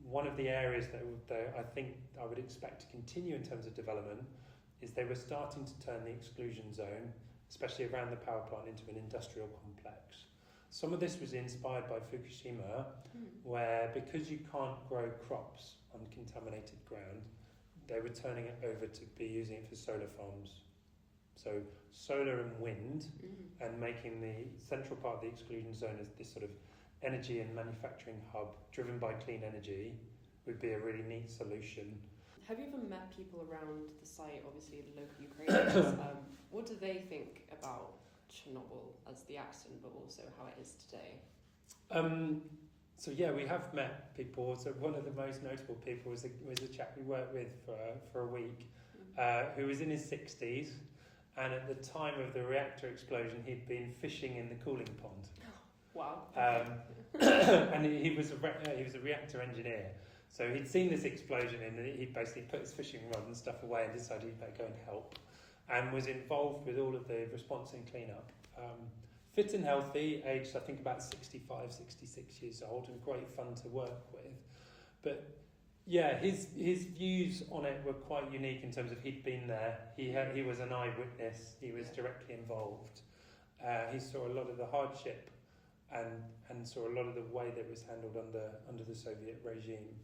One of the areas that I think I would expect to continue in terms of development is they were starting to turn the exclusion zone, especially around the power plant, into an industrial complex. Some of this was inspired by Fukushima, where because you can't grow crops on contaminated ground, they were turning it over to be using it for solar farms. So solar and wind, and making the central part of the exclusion zone as this sort of energy and manufacturing hub driven by clean energy would be a really neat solution. Have you ever met people around the site, obviously the local Ukrainians? What do they think about Chernobyl as the accident, but also how it is today? So yeah, we have met people. So one of the most notable people was a chap we worked with for a week, who was in his 60s, and at the time of the reactor explosion, he'd been fishing in the cooling pond. Wow. And he was a reactor engineer. So he'd seen this explosion and he'd basically put his fishing rod and stuff away and decided he'd better go and help, and was involved with all of the response and cleanup. Fit and healthy, aged I think about 65, 66 years old, and great fun to work with. But yeah, his views on it were quite unique in terms of he'd been there, he was an eyewitness, he was directly involved. He saw a lot of the hardship and saw a lot of the way that it was handled under the Soviet regime.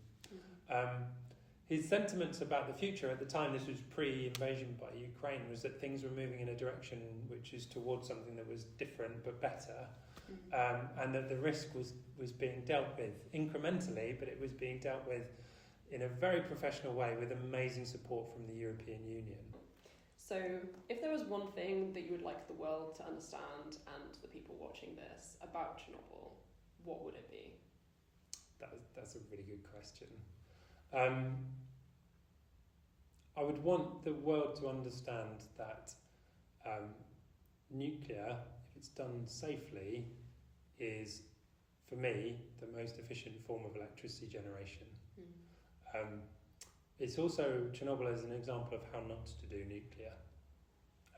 His sentiments about the future at the time, this was pre-invasion by Ukraine, was that things were moving in a direction which is towards something that was different but better, and that the risk was being dealt with incrementally, but it was being dealt with in a very professional way with amazing support from the European Union. So if there was one thing that you would like the world to understand, and the people watching this, about Chernobyl, what would it be? That's a really good question. I would want the world to understand that nuclear, if it's done safely, is, for me, the most efficient form of electricity generation. It's also, Chernobyl is an example of how not to do nuclear.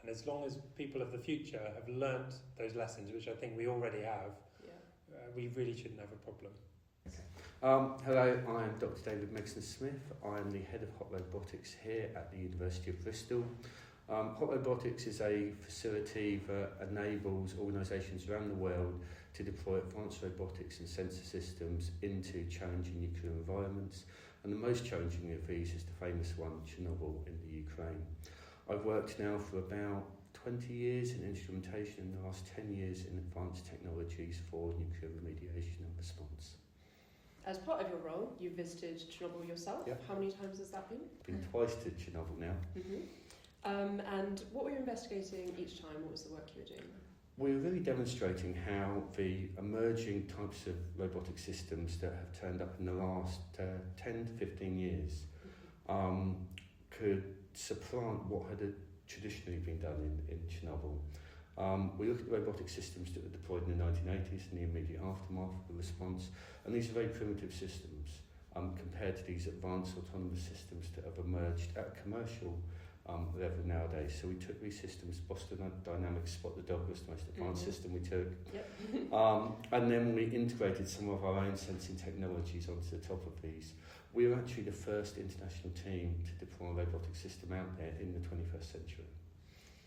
And as long as people of the future have learnt those lessons, which I think we already have, we really shouldn't have a problem. Okay. Hello, I'm Dr. David Megson-Smith. I'm the head of Hot Robotics here at the University of Bristol. Hot Robotics is a facility that enables organisations around the world to deploy advanced robotics and sensor systems into challenging nuclear environments. And the most challenging of these is the famous one, Chernobyl in the Ukraine. I've worked now for about 20 years in instrumentation and the last 10 years in advanced technologies for nuclear remediation and response. As part of your role, you visited Chernobyl yourself. Yep. How many times has that been? Been twice to Chernobyl now. And what were you investigating each time? What was the work you were doing? We were really demonstrating how the emerging types of robotic systems that have turned up in the last 10 to 15 years could supplant what had traditionally been done in Chernobyl. We looked at the robotic systems that were deployed in the 1980s and the immediate aftermath of the response, and these are very primitive systems compared to these advanced autonomous systems that have emerged at a commercial level nowadays. So we took these systems, Boston Dynamics Spot the Dog was the most advanced system we took, and then we integrated some of our own sensing technologies onto the top of these. We were actually the first international team to deploy a robotic system out there in the 21st century.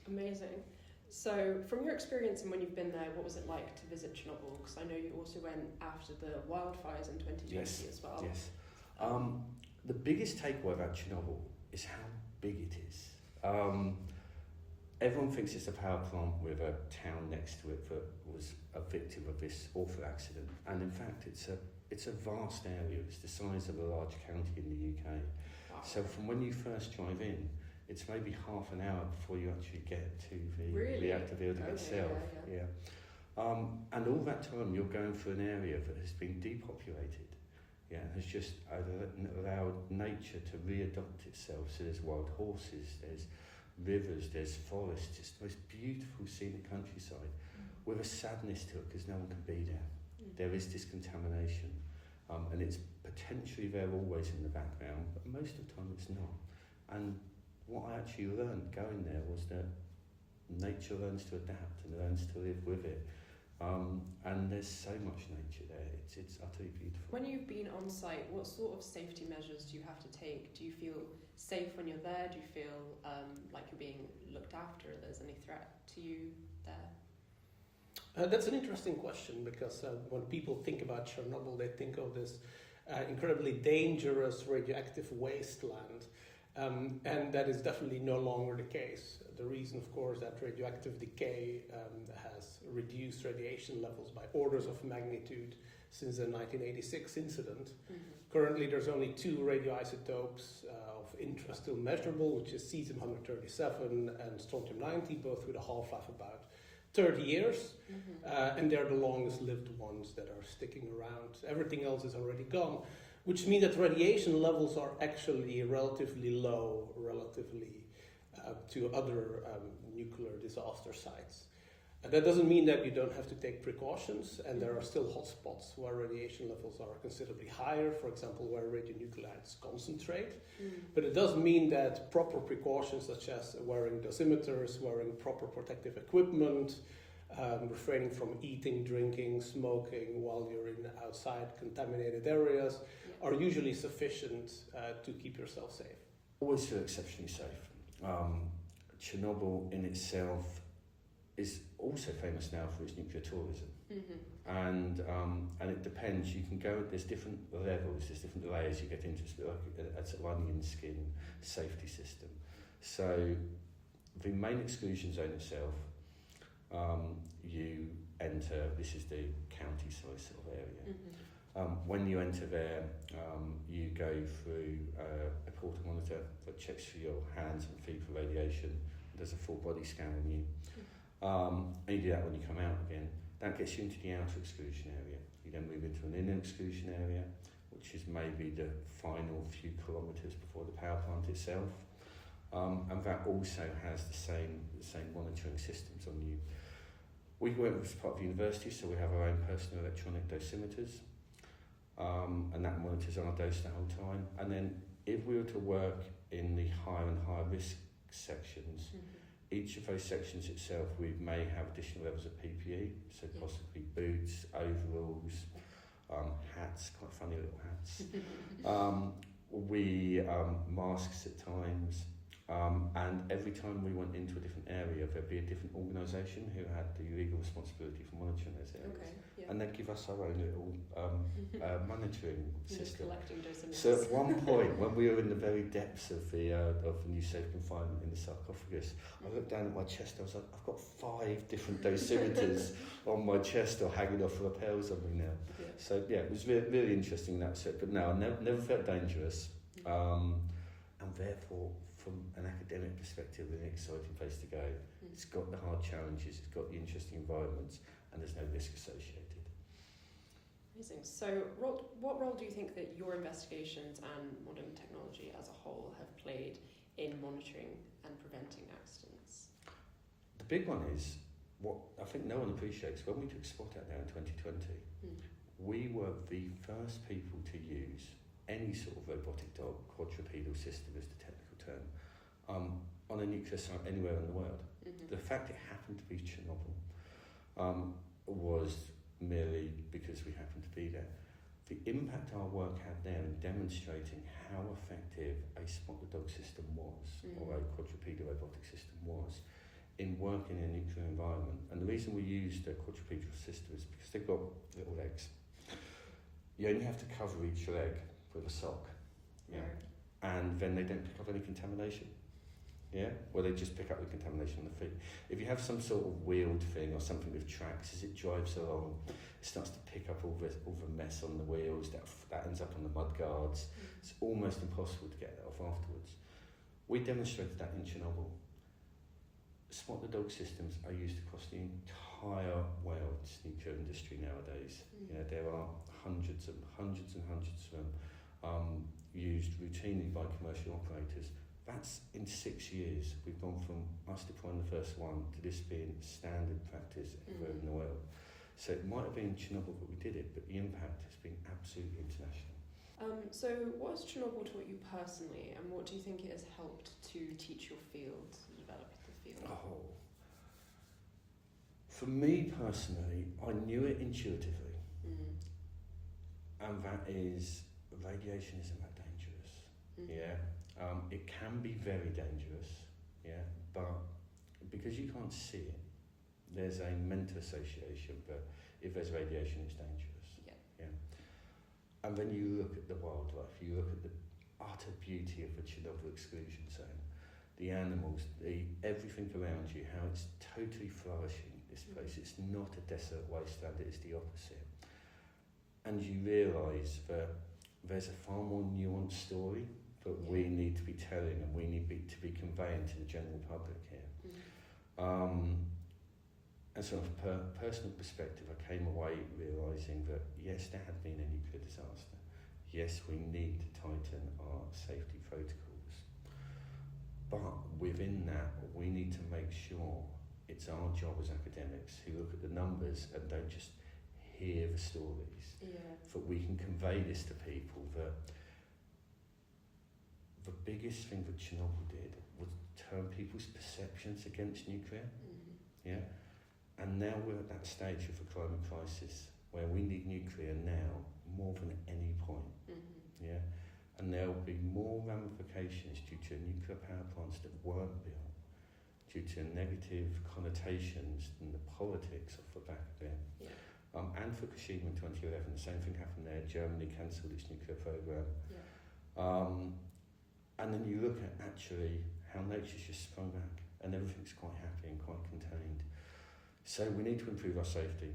Amazing. So from your experience and when you've been there, what was it like to visit Chernobyl? Because I know you also went after the wildfires in 2020 as well. Yes. The biggest takeaway about Chernobyl is how big it is. Everyone thinks it's a power plant with a town next to it that was a victim of this awful accident, and in fact it's a vast area. It's the size of a large county in the UK. Wow. So from when you first drive in, it's maybe half an hour before you actually get to the reactor building itself. And all that time you're going through an area that has been depopulated. Has just allowed nature to readopt itself. So there's wild horses, there's rivers, there's forests. It's the most beautiful scenic countryside with a sadness to it because no one can be there. There is this contamination, and it's potentially there always in the background, but most of the time it's not. And what I actually learned going there was that nature learns to adapt and learns to live with it. And there's so much nature there, it's utterly beautiful. When you've been on site, what sort of safety measures do you have to take? Do you feel safe when you're there? Do you feel like you're being looked after? There's any threat to you there? That's an interesting question because when people think about Chernobyl, they think of this incredibly dangerous radioactive wasteland. And that is definitely no longer the case. The reason, of course, that radioactive decay has reduced radiation levels by orders of magnitude since the 1986 incident. Currently, there's only 2 radioisotopes of interest still measurable, which is cesium-137 and strontium-90, both with a half-life about 30 years, and they're the longest-lived ones that are sticking around. Everything else is already gone, which means that radiation levels are actually relatively low, relatively to other nuclear disaster sites. And that doesn't mean that you don't have to take precautions, and there are still hotspots where radiation levels are considerably higher, for example, where radionuclides concentrate. But it does mean that proper precautions such as wearing dosimeters, wearing proper protective equipment, refraining from eating, drinking, smoking while you're in outside contaminated areas are usually sufficient to keep yourself safe. Always feel exceptionally safe. Chernobyl in itself is also famous now for its nuclear tourism. And it depends. You can go, there's different levels, there's different layers you get into. It's like an onion skin safety system. So the main exclusion zone itself, you enter, this is the county size sort of area. When you enter there, you go through a portal monitor that checks for your hands and feet for radiation. There's a full body scan on you. And you do that when you come out again. That gets you into the outer exclusion area. You then move into an inner exclusion area, which is maybe the final few kilometres before the power plant itself. And that also has the same monitoring systems on you. We work as part of the university, so we have our own personal electronic dosimeters. And that monitors our dose the whole time. And then if we were to work in the higher and higher risk sections, each of those sections itself, we may have additional levels of PPE, so possibly boots, overalls, hats, quite funny little hats. Masks at times. And every time we went into a different area, there'd be a different organisation who had the legal responsibility for monitoring those areas. Okay, yeah. And they'd give us our own little monitoring system. Collecting documents. So at one point, when we were in the very depths of the new safe confinement in the sarcophagus, I looked down at my chest. I was like, I've got 5 different dosimeters on my chest or hanging off lapels on me now. Yeah. So yeah, it was really interesting in that set. But no, I never felt dangerous, and therefore, from an academic perspective, an exciting place to go. It's got the hard challenges, it's got the interesting environments, and there's no risk associated. Amazing. So what role do you think that your investigations and modern technology as a whole have played in monitoring and preventing accidents? The big one is, what I think no one appreciates, when we took Spot out there in 2020, we were the first people to use any sort of robotic dog, quadrupedal system is the technical term, on a nuclear site anywhere in the world. The fact it happened to be Chernobyl was merely because we happened to be there. The impact our work had there in demonstrating how effective a Spot the Dog system was, or a quadrupedal robotic system was, in working in a nuclear environment. And the reason we used a quadrupedal system is because they've got little legs. You only have to cover each leg with a sock, and then they don't pick up any contamination. Well, they just pick up the contamination on the feet. If you have some sort of wheeled thing or something with tracks, as it drives along, it starts to pick up all the mess on the wheels, that ends up on the mud guards. It's almost impossible to get that off afterwards. We demonstrated that in Chernobyl. Spot the Dog systems are used across the entire world's nuclear industry nowadays. There are hundreds and hundreds of them used routinely by commercial operators. That's in 6 years. We've gone from us deploying the first one to this being standard practice everywhere in the world. So it might have been Chernobyl that we did it, but the impact has been absolutely international. So what has Chernobyl taught you personally, and what do you think it has helped to teach your field, develop the field? For me personally, I knew it intuitively, and that is, radiation isn't that dangerous. It can be very dangerous, but because you can't see it, there's a mental association that if there's radiation, it's dangerous. And then you look at the wildlife, you look at the utter beauty of the Chernobyl exclusion zone, the animals, everything around you, how it's totally flourishing, this place. It's not a desolate wasteland, it is the opposite. And you realise that there's a far more nuanced story that we need to be telling, and we need to be conveying to the general public here. And so from a personal perspective, I came away realising that yes, there had been a nuclear disaster. Yes, we need to tighten our safety protocols. But within that, we need to make sure it's our job as academics who look at the numbers and don't just hear the stories. That we can convey this to people, that the biggest thing that Chernobyl did was turn people's perceptions against nuclear. And now we're at that stage of the climate crisis where we need nuclear now more than at any point. And there will be more ramifications due to nuclear power plants that weren't built, due to negative connotations and the politics off the back of it. And Fukushima in 2011, the same thing happened there. Germany cancelled its nuclear program. And then you look at actually how nature's just sprung back and everything's quite happy and quite contained. So we need to improve our safety.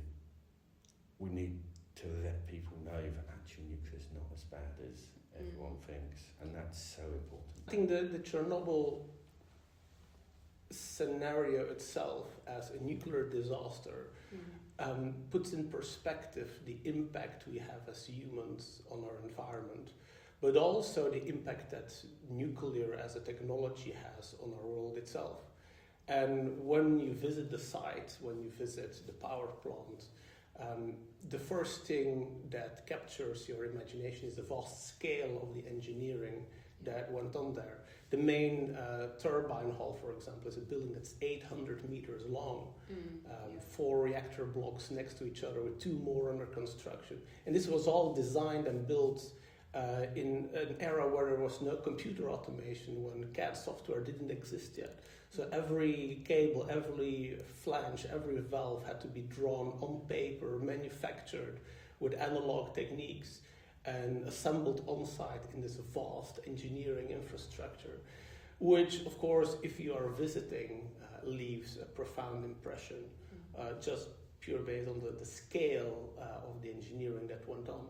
We need to let people know that actually nuclear is not as bad as everyone thinks, and that's so important. I think the Chernobyl scenario itself as a nuclear disaster puts in perspective the impact we have as humans on our environment, but also the impact that nuclear as a technology has on our world itself. And when you visit the site, when you visit the power plant, the first thing that captures your imagination is the vast scale of the engineering that went on there. The main turbine hall, for example, is a building that's 800 meters long, 4 reactor blocks next to each other with 2 more under construction. And this was all designed and built in an era where there was no computer automation, when CAD software didn't exist yet. So every cable, every flange, every valve had to be drawn on paper, manufactured with analog techniques, and assembled on site in this vast engineering infrastructure, which, of course, if you are visiting, leaves a profound impression, just pure based on the scale of the engineering that went on.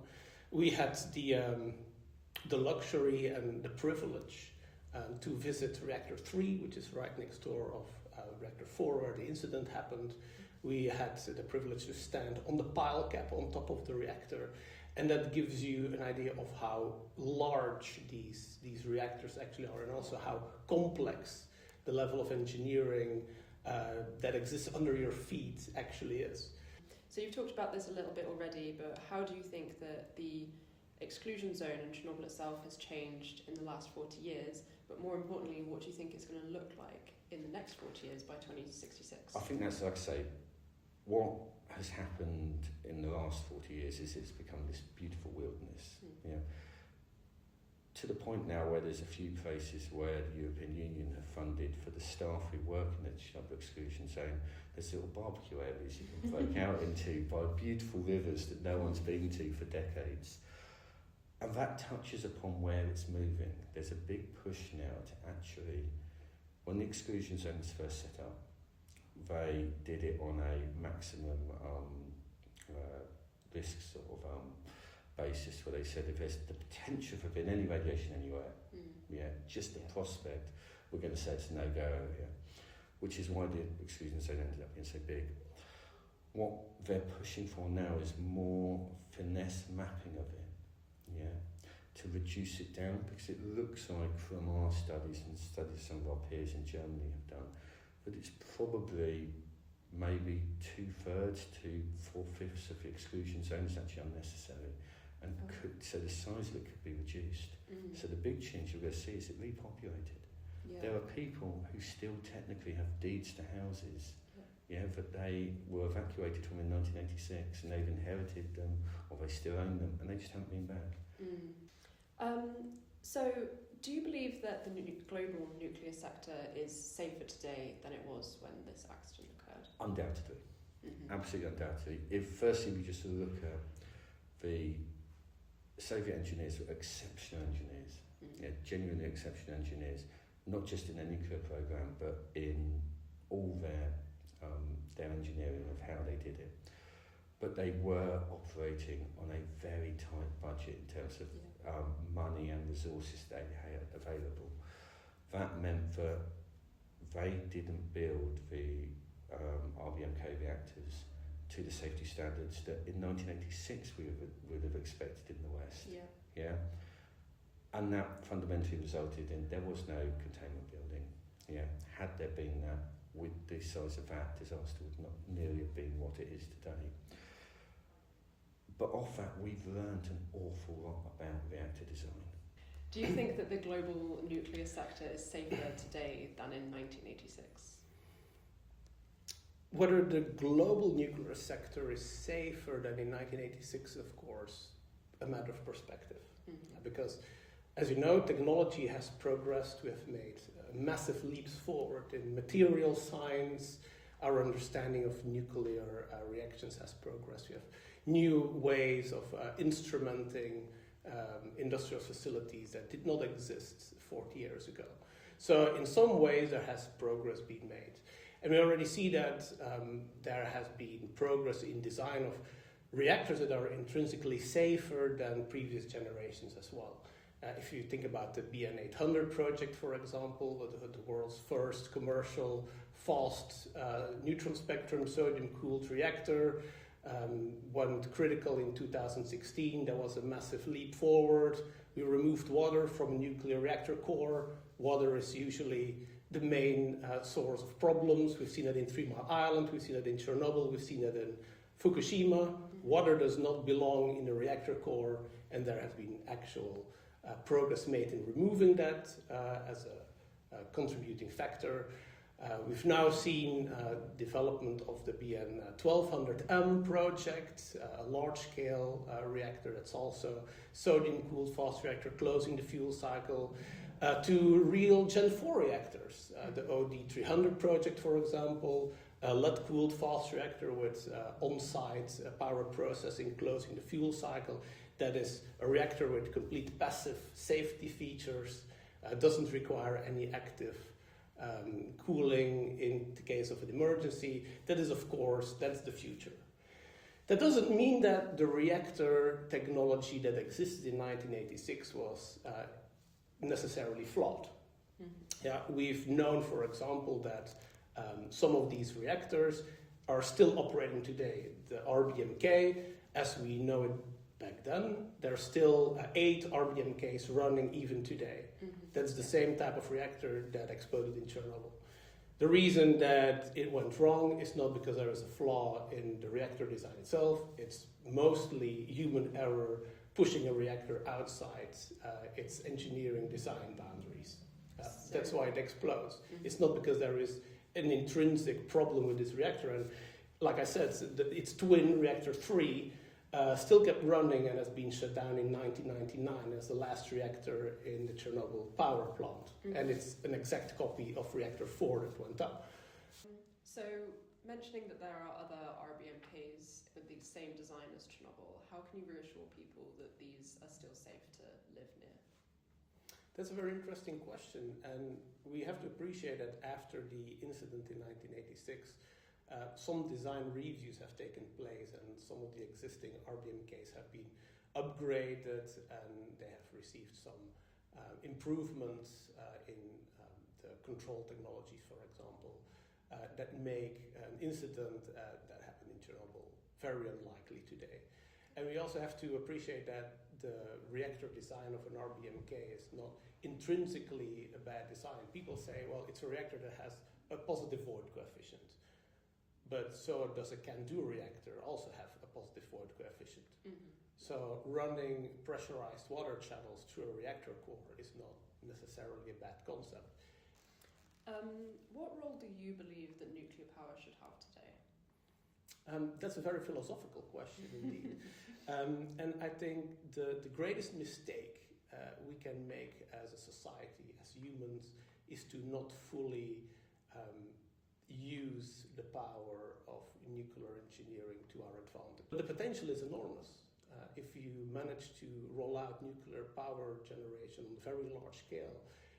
We had the luxury and the privilege to visit Reactor 3, which is right next door of Reactor 4, where the incident happened. We had the privilege to stand on the pile cap on top of the reactor, and that gives you an idea of how large these reactors actually are, and also how complex the level of engineering that exists under your feet actually is. So you've talked about this a little bit already, but how do you think that the exclusion zone in Chernobyl itself has changed in the last 40 years? But more importantly, what do you think it's going to look like in the next 40 years by 2066? I think that's, like I say, what has happened in the last 40 years is it's become this beautiful wilderness. You know, to the point now where there's a few places where the European Union have funded for the staff who work in the Chernobyl exclusion zone, there's little barbecue areas you can poke out into by beautiful rivers that no one's been to for decades. And that touches upon where it's moving. There's a big push now to actually, when the exclusion zone was first set up, they did it on a maximum risk sort of basis, where they said if there's the potential for being any radiation anywhere, just the prospect, we're going to say it's a no-go area, which is why the exclusion zone ended up being so big. What they're pushing for now is more finesse mapping of it, to reduce it down, because it looks like from our studies and studies some of our peers in Germany have done, that it's probably maybe 2/3 to 4/5 of the exclusion zone is actually unnecessary, and so the size of it could be reduced. So the big change you're going to see is it repopulated. There are people who still technically have deeds to houses, but they were evacuated from in 1986, and they've inherited them, or they still own them, and they just haven't been back. So, do you believe that the global nuclear sector is safer today than it was when this accident occurred? Undoubtedly. Absolutely undoubtedly. If firstly we just look at the Soviet engineers were exceptional engineers, genuinely exceptional engineers, not just in their nuclear program, but in all their engineering of how they did it. But they were operating on a very tight budget in terms of money and resources they had available. That meant that they didn't build the RBMK reactors to the safety standards that in 1986 we would have expected in the West. And that fundamentally resulted in there was no containment building. Had there been that, with the size of that, disaster would not nearly have been what it is today. But off that, we've learned an awful lot about reactor design. Do you think that the global nuclear sector is safer today than in 1986? Whether the global nuclear sector is safer than in 1986, of course, a matter of perspective. Because, as you know, technology has progressed. We have made massive leaps forward in material science. Our understanding of nuclear reactions has progressed. We have new ways of instrumenting industrial facilities that did not exist 40 years ago. So in some ways there has progress been made. And we already see that there has been progress in design of reactors that are intrinsically safer than previous generations as well. If you think about the BN800 project, for example, the world's first commercial fast neutron spectrum sodium-cooled reactor, went critical in 2016. There was a massive leap forward. We removed water from a nuclear reactor core. Water is usually the main source of problems. We've seen it in 3 Mile Island, we've seen it in Chernobyl, we've seen it in Fukushima. Water does not belong in the reactor core, and there have been actual progress made in removing that as a contributing factor. We've now seen development of the BN 1200M project, a large-scale reactor that's also sodium-cooled fast reactor closing the fuel cycle, to real Gen 4 reactors. The OD 300 project, for example, a lead-cooled fast reactor with on-site power processing closing the fuel cycle. That is a reactor with complete passive safety features, doesn't require any active cooling in the case of an emergency. That is, of course, that's the future. That doesn't mean that the reactor technology that existed in 1986 was necessarily flawed. Yeah, we've known, for example, that some of these reactors are still operating today. The RBMK, as we know it back then, there are still 8 RBMKs running even today. That's the same type of reactor that exploded in Chernobyl. The reason that it went wrong is not because there is a flaw in the reactor design itself. It's mostly human error pushing a reactor outside its engineering design boundaries. That's why it explodes. It's not because there is an intrinsic problem with this reactor. And like I said, its twin reactor 3 still kept running and has been shut down in 1999 as the last reactor in the Chernobyl power plant. And it's an exact copy of reactor 4 that went up. So, mentioning that there are other RBMKs with the same design as Chernobyl, how can you reassure people that these are still safe to live near? That's a very interesting question, and we have to appreciate that after the incident in 1986, some design reviews have taken place, and some of the existing RBMKs have been upgraded, and they have received some improvements in the control technologies, for example, that make an incident that happened in Chernobyl very unlikely today. And we also have to appreciate that the reactor design of an RBMK is not intrinsically a bad design. People say, well, it's a reactor that has a positive void coefficient. But so does a CANDU reactor also have a positive void coefficient. So running pressurized water channels through a reactor core is not necessarily a bad concept. What role do you believe that nuclear power should have today? That's a very philosophical question indeed. And I think the greatest mistake we can make as a society, as humans, is to not fully use the power of nuclear engineering to our advantage. But the potential is enormous. If you manage to roll out nuclear power generation on a very large scale,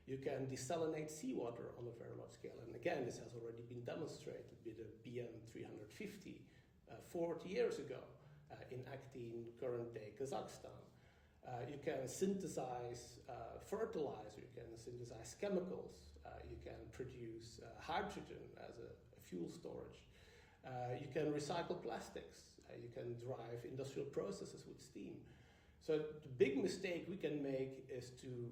you can desalinate seawater on a very large scale. And again, this has already been demonstrated with the BN 350 40 years ago in Aktine, current-day Kazakhstan. You can synthesize fertilizer, you can synthesize chemicals, you can produce hydrogen as a fuel storage. You can recycle plastics. You can drive industrial processes with steam. So the big mistake we can make is to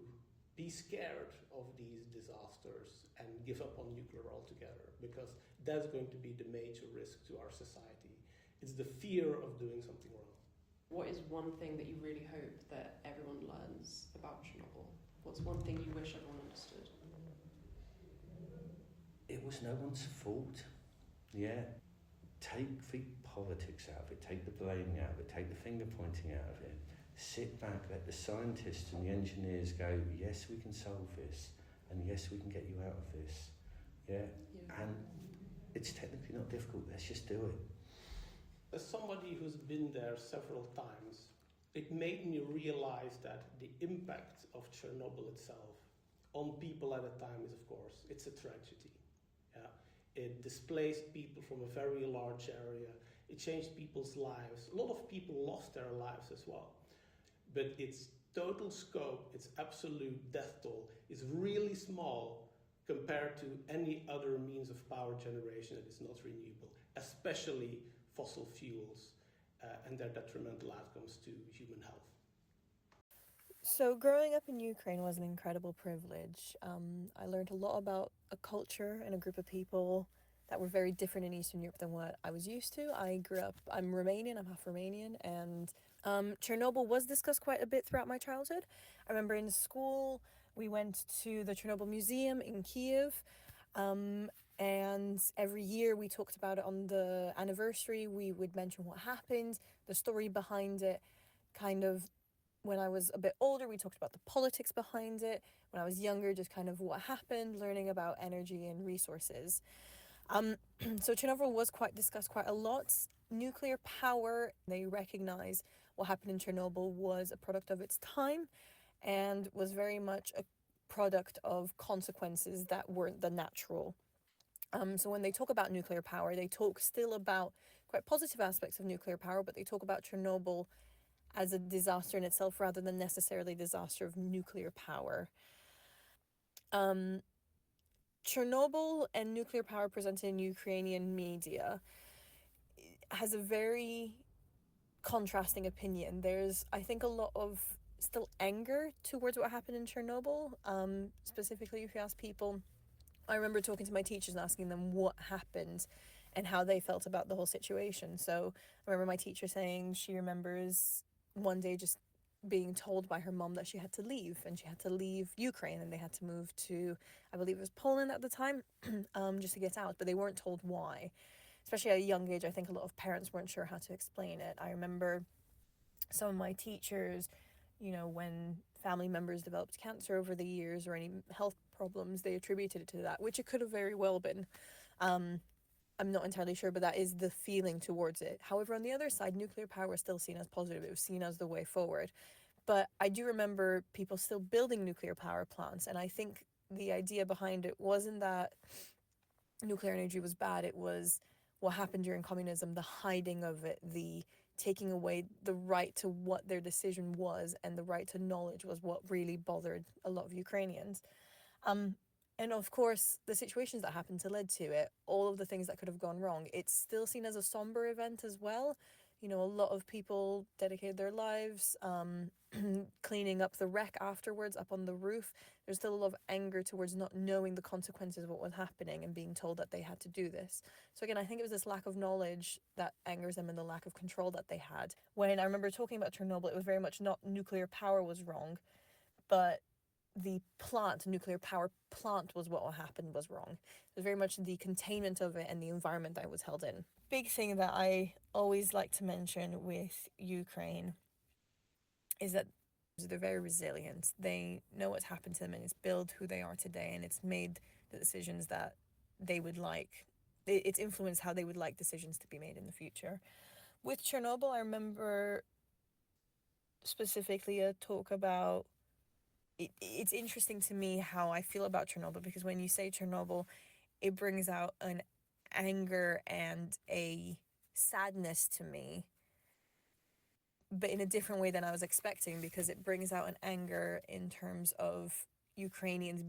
be scared of these disasters and give up on nuclear altogether, because that's going to be the major risk to our society. It's the fear of doing something wrong. What is one thing that you really hope that everyone learns about Chernobyl? What's one thing you wish everyone understood? It was no one's fault. Yeah. Take the politics out of it, take the blaming out of it, take the finger pointing out of it. Sit back, let the scientists and the engineers go, yes, we can solve this, and yes, we can get you out of this. Yeah. And it's technically not difficult, let's just do it. As somebody who's been there several times, it made me realize that the impact of Chernobyl itself on people at the time is, of course, it's a tragedy. Yeah. It displaced people from a very large area. It changed people's lives. A lot of people lost their lives as well. But its total scope, its absolute death toll, is really small compared to any other means of power generation that is not renewable, especially fossil fuels and their detrimental outcomes to human health. So growing up in Ukraine was an incredible privilege. I learned a lot about a culture and a group of people that were very different in Eastern Europe than what I was used to. I'm Romanian, I'm half Romanian, and Chernobyl was discussed quite a bit throughout my childhood. I remember in school we went to the Chernobyl Museum in Kiev, and every year we talked about it on the anniversary. We would mention what happened, the story behind it. Kind of when I was a bit older, we talked about the politics behind it. When I was younger, just kind of what happened, learning about energy and resources. So Chernobyl was discussed quite a lot. Nuclear power, they recognize what happened in Chernobyl was a product of its time and was very much a product of consequences that weren't the natural. So when they talk about nuclear power, they talk still about quite positive aspects of nuclear power, but they talk about Chernobyl as a disaster in itself rather than necessarily disaster of nuclear power. Chernobyl and nuclear power presented in Ukrainian media has a very contrasting opinion. There's, I think, a lot of still anger towards what happened in Chernobyl. Specifically, if you ask people, I remember talking to my teachers and asking them what happened and how they felt about the whole situation. So I remember my teacher saying she remembers one day just being told by her mom that she had to leave, and she had to leave Ukraine, and they had to move to, I believe it was Poland at the time, just to get out, but they weren't told why. Especially at a young age, I think a lot of parents weren't sure how to explain it. I remember some of my teachers, when family members developed cancer over the years or any health problems, they attributed it to that, which it could have very well been. I'm not entirely sure, but that is the feeling towards it. However, on the other side, nuclear power was still seen as positive. It was seen as the way forward. But I do remember people still building nuclear power plants, and I think the idea behind it wasn't that nuclear energy was bad. It was what happened during communism, the hiding of it, the taking away the right to what their decision was, and the right to knowledge was what really bothered a lot of Ukrainians. And of course, the situations that happened to lead to it, all of the things that could have gone wrong, it's still seen as a somber event as well. A lot of people dedicated their lives cleaning up the wreck afterwards up on the roof. There's still a lot of anger towards not knowing the consequences of what was happening and being told that they had to do this. So again, I think it was this lack of knowledge that angers them and the lack of control that they had. When I remember talking about Chernobyl, it was very much not nuclear power was wrong, but the nuclear power plant was what happened was wrong. It was very much the containment of it and the environment that it was held in. Big thing that I always like to mention with Ukraine is that they're very resilient. They know what's happened to them, and it's built who they are today, and it's made the decisions that they would like. It's influenced how they would like decisions to be made in the future. With Chernobyl, I remember specifically a talk about it's interesting to me how I feel about Chernobyl, because when you say Chernobyl, it brings out an anger and a sadness to me, but in a different way than I was expecting, because it brings out an anger in terms of Ukrainians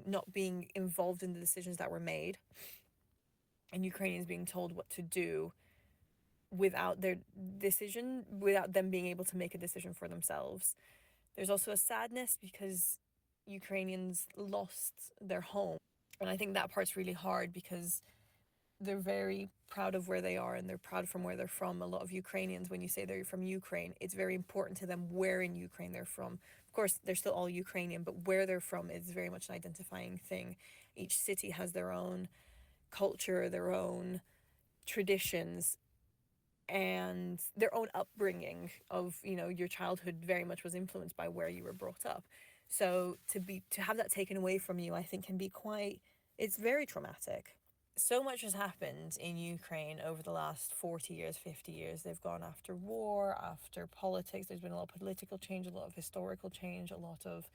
not being involved in the decisions that were made, and Ukrainians being told what to do without their decision, without them being able to make a decision for themselves. There's also a sadness because Ukrainians lost their home. And I think that part's really hard because they're very proud of where they are and they're proud from where they're from. A lot of Ukrainians, when you say they're from Ukraine, it's very important to them where in Ukraine they're from. Of course, they're still all Ukrainian, but where they're from is very much an identifying thing. Each city has their own culture, their own traditions, and their own upbringing of, your childhood very much was influenced by where you were brought up. So to have that taken away from you, I think it's very traumatic. So much has happened in Ukraine over the last 40 years, 50 years. They've gone after war, after politics. There's been a lot of political change, a lot of historical change, a lot of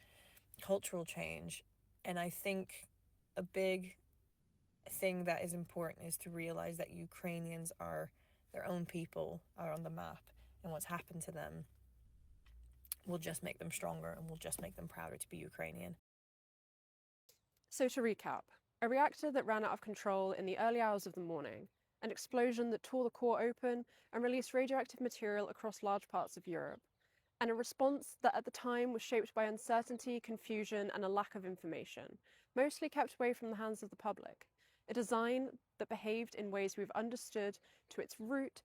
cultural change. And I think a big thing that is important is to realize that Ukrainians are their own people, are on the map, and what's happened to them will just make them stronger and will just make them prouder to be Ukrainian. So to recap, a reactor that ran out of control in the early hours of the morning, an explosion that tore the core open and released radioactive material across large parts of Europe, and a response that at the time was shaped by uncertainty, confusion, and a lack of information, mostly kept away from the hands of the public. a design that behaved in ways we've understood to its root,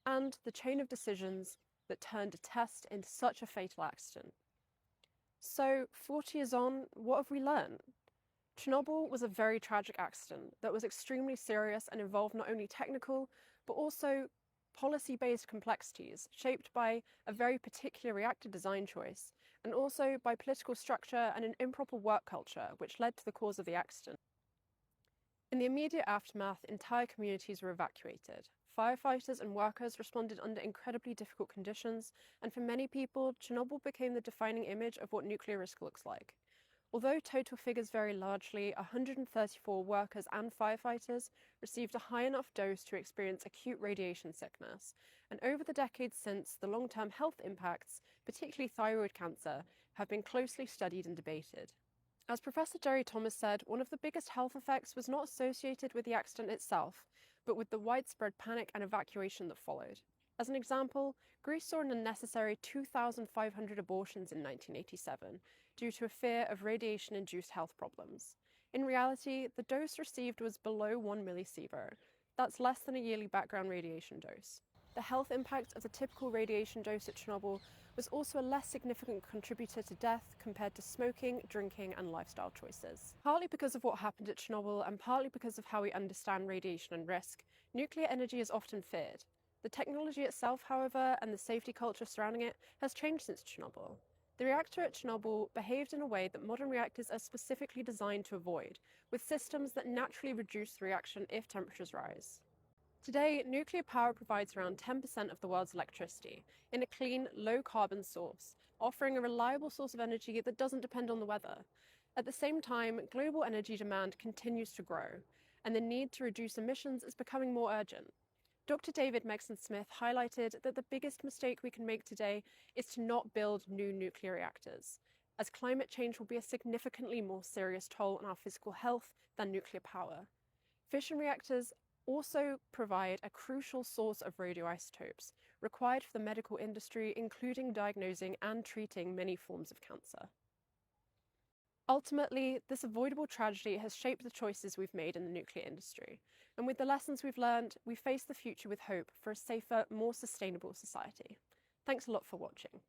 and the chain of decisions that turned a test into such a fatal accident. So, 40 years on, what have we learned? Chernobyl was a very tragic accident that was extremely serious and involved not only technical, but also policy-based complexities shaped by a very particular reactor design choice, and also by political structure and an improper work culture, which led to the cause of the accident. In the immediate aftermath, entire communities were evacuated. Firefighters and workers responded under incredibly difficult conditions, and for many people, Chernobyl became the defining image of what nuclear risk looks like. Although total figures vary largely, 134 workers and firefighters received a high enough dose to experience acute radiation sickness, and over the decades since, the long-term health impacts, particularly thyroid cancer, have been closely studied and debated. As Professor Jerry Thomas said, one of the biggest health effects was not associated with the accident itself, but with the widespread panic and evacuation that followed. As an example, Greece saw an unnecessary 2,500 abortions in 1987 due to a fear of radiation-induced health problems. In reality, the dose received was below 1 millisievert. That's less than a yearly background radiation dose. The health impact of the typical radiation dose at Chernobyl was also a less significant contributor to death compared to smoking, drinking, and lifestyle choices. Partly because of what happened at Chernobyl and partly because of how we understand radiation and risk, nuclear energy is often feared. The technology itself, however, and the safety culture surrounding it has changed since Chernobyl. The reactor at Chernobyl behaved in a way that modern reactors are specifically designed to avoid, with systems that naturally reduce the reaction if temperatures rise. Today, nuclear power provides around 10% of the world's electricity in a clean, low-carbon source, offering a reliable source of energy that doesn't depend on the weather. At the same time, global energy demand continues to grow, and the need to reduce emissions is becoming more urgent. Dr. David Megson-Smith highlighted that the biggest mistake we can make today is to not build new nuclear reactors, as climate change will be a significantly more serious toll on our physical health than nuclear power. Fission reactors also provide a crucial source of radioisotopes required for the medical industry, including diagnosing and treating many forms of cancer. Ultimately, this avoidable tragedy has shaped the choices we've made in the nuclear industry, and with the lessons we've learned, we face the future with hope for a safer, more sustainable society. Thanks a lot for watching.